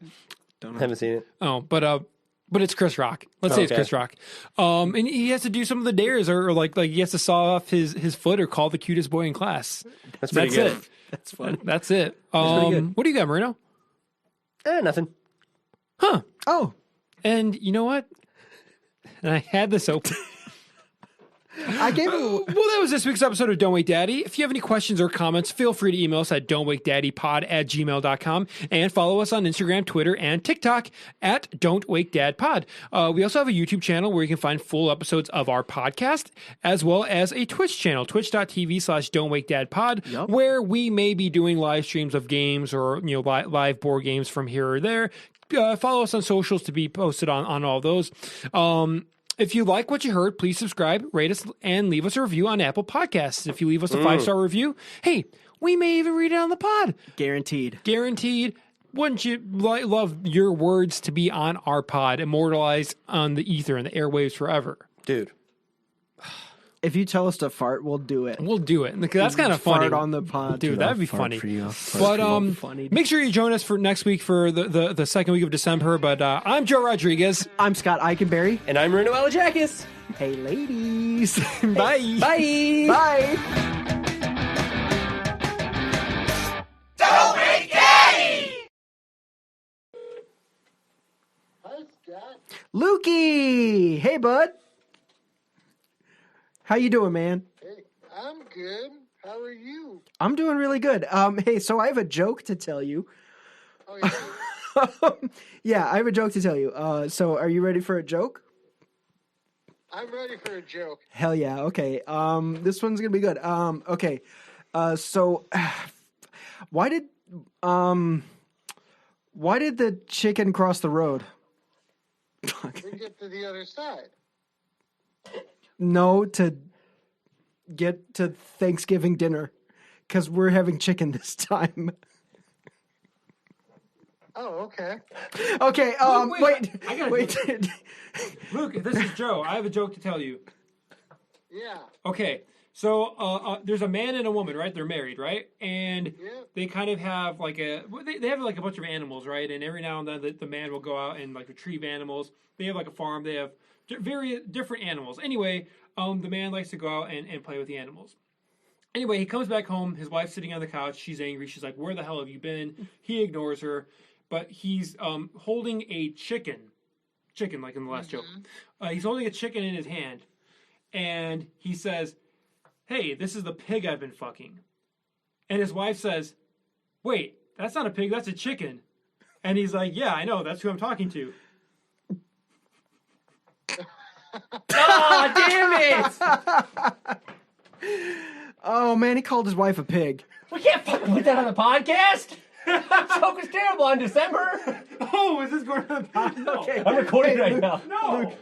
Haven't seen it. Oh, but it's Chris Rock. Let's say it's Chris Rock. And he has to do some of the dares, or like he has to saw off his foot or call the cutest boy in class. That's pretty good. It. That's fun. That's it. Pretty good. What do you got, Marino? Nothing. Huh. Oh. And you know what? And I had this open. I gave it. Well, that was this week's episode of Don't Wake Daddy. If you have any questions or comments, feel free to email us at don'twakedaddypod@gmail.com and follow us on Instagram, Twitter, and TikTok at don'twakedadpod. We also have a YouTube channel where you can find full episodes of our podcast, as well as a Twitch channel, twitch.tv/don'twakedadpod, where we may be doing live streams of games or live board games from here or there. Follow us on socials to be posted on all those. If you like what you heard, please subscribe, rate us, and leave us a review on Apple Podcasts. If you leave us a 5-star review, hey, we may even read it on the pod. Guaranteed. Wouldn't you love your words to be on our pod, immortalized on the ether and the airwaves forever? Dude. If you tell us to fart, we'll do it. That's kind of funny. Fart on the pod. Dude, that'd be funny. But make sure you join us for next week for the second week of December. But I'm Joe Rodriguez. I'm Scott Eikenberry. And I'm Marino Alajakis. Hey, ladies. Bye. Bye. Bye. Don't Wake Daddy! Hi, Scott. Lukey. Hey, bud. How you doing, man? Hey, I'm good. How are you? I'm doing really good. Hey, so I have a joke to tell you. Oh, yeah. Yeah, I have a joke to tell you. So are you ready for a joke? I'm ready for a joke. Hell yeah. Okay. This one's gonna be good. Okay. So why did the chicken cross the road? We get to the other side. No, to get to Thanksgiving dinner, because we're having chicken this time. Oh, okay. Okay. Luke, wait. I gotta Wait. Luke, this is Joe. I have a joke to tell you. Yeah. Okay, so there's a man and a woman, right? They're married, right? And they kind of have like they have like a bunch of animals, right? And every now and then the man will go out and like retrieve animals. They have like a farm. They have very different animals. Anyway, the man likes to go out and play with the animals. Anyway, he comes back home. His wife's sitting on the couch. She's angry. She's like, "Where the hell have you been?" He ignores her, but he's holding a chicken, like in the last joke. He's holding a chicken in his hand, and he says, "Hey, this is the pig I've been fucking." And his wife says, "Wait, that's not a pig. That's a chicken." And he's like, "Yeah, I know. That's who I'm talking to." Oh, damn it! Oh man, he called his wife a pig. We can't fucking put that on the podcast. That joke was terrible on December. Oh, is this going to the podcast? No. Okay. I'm recording right now. No.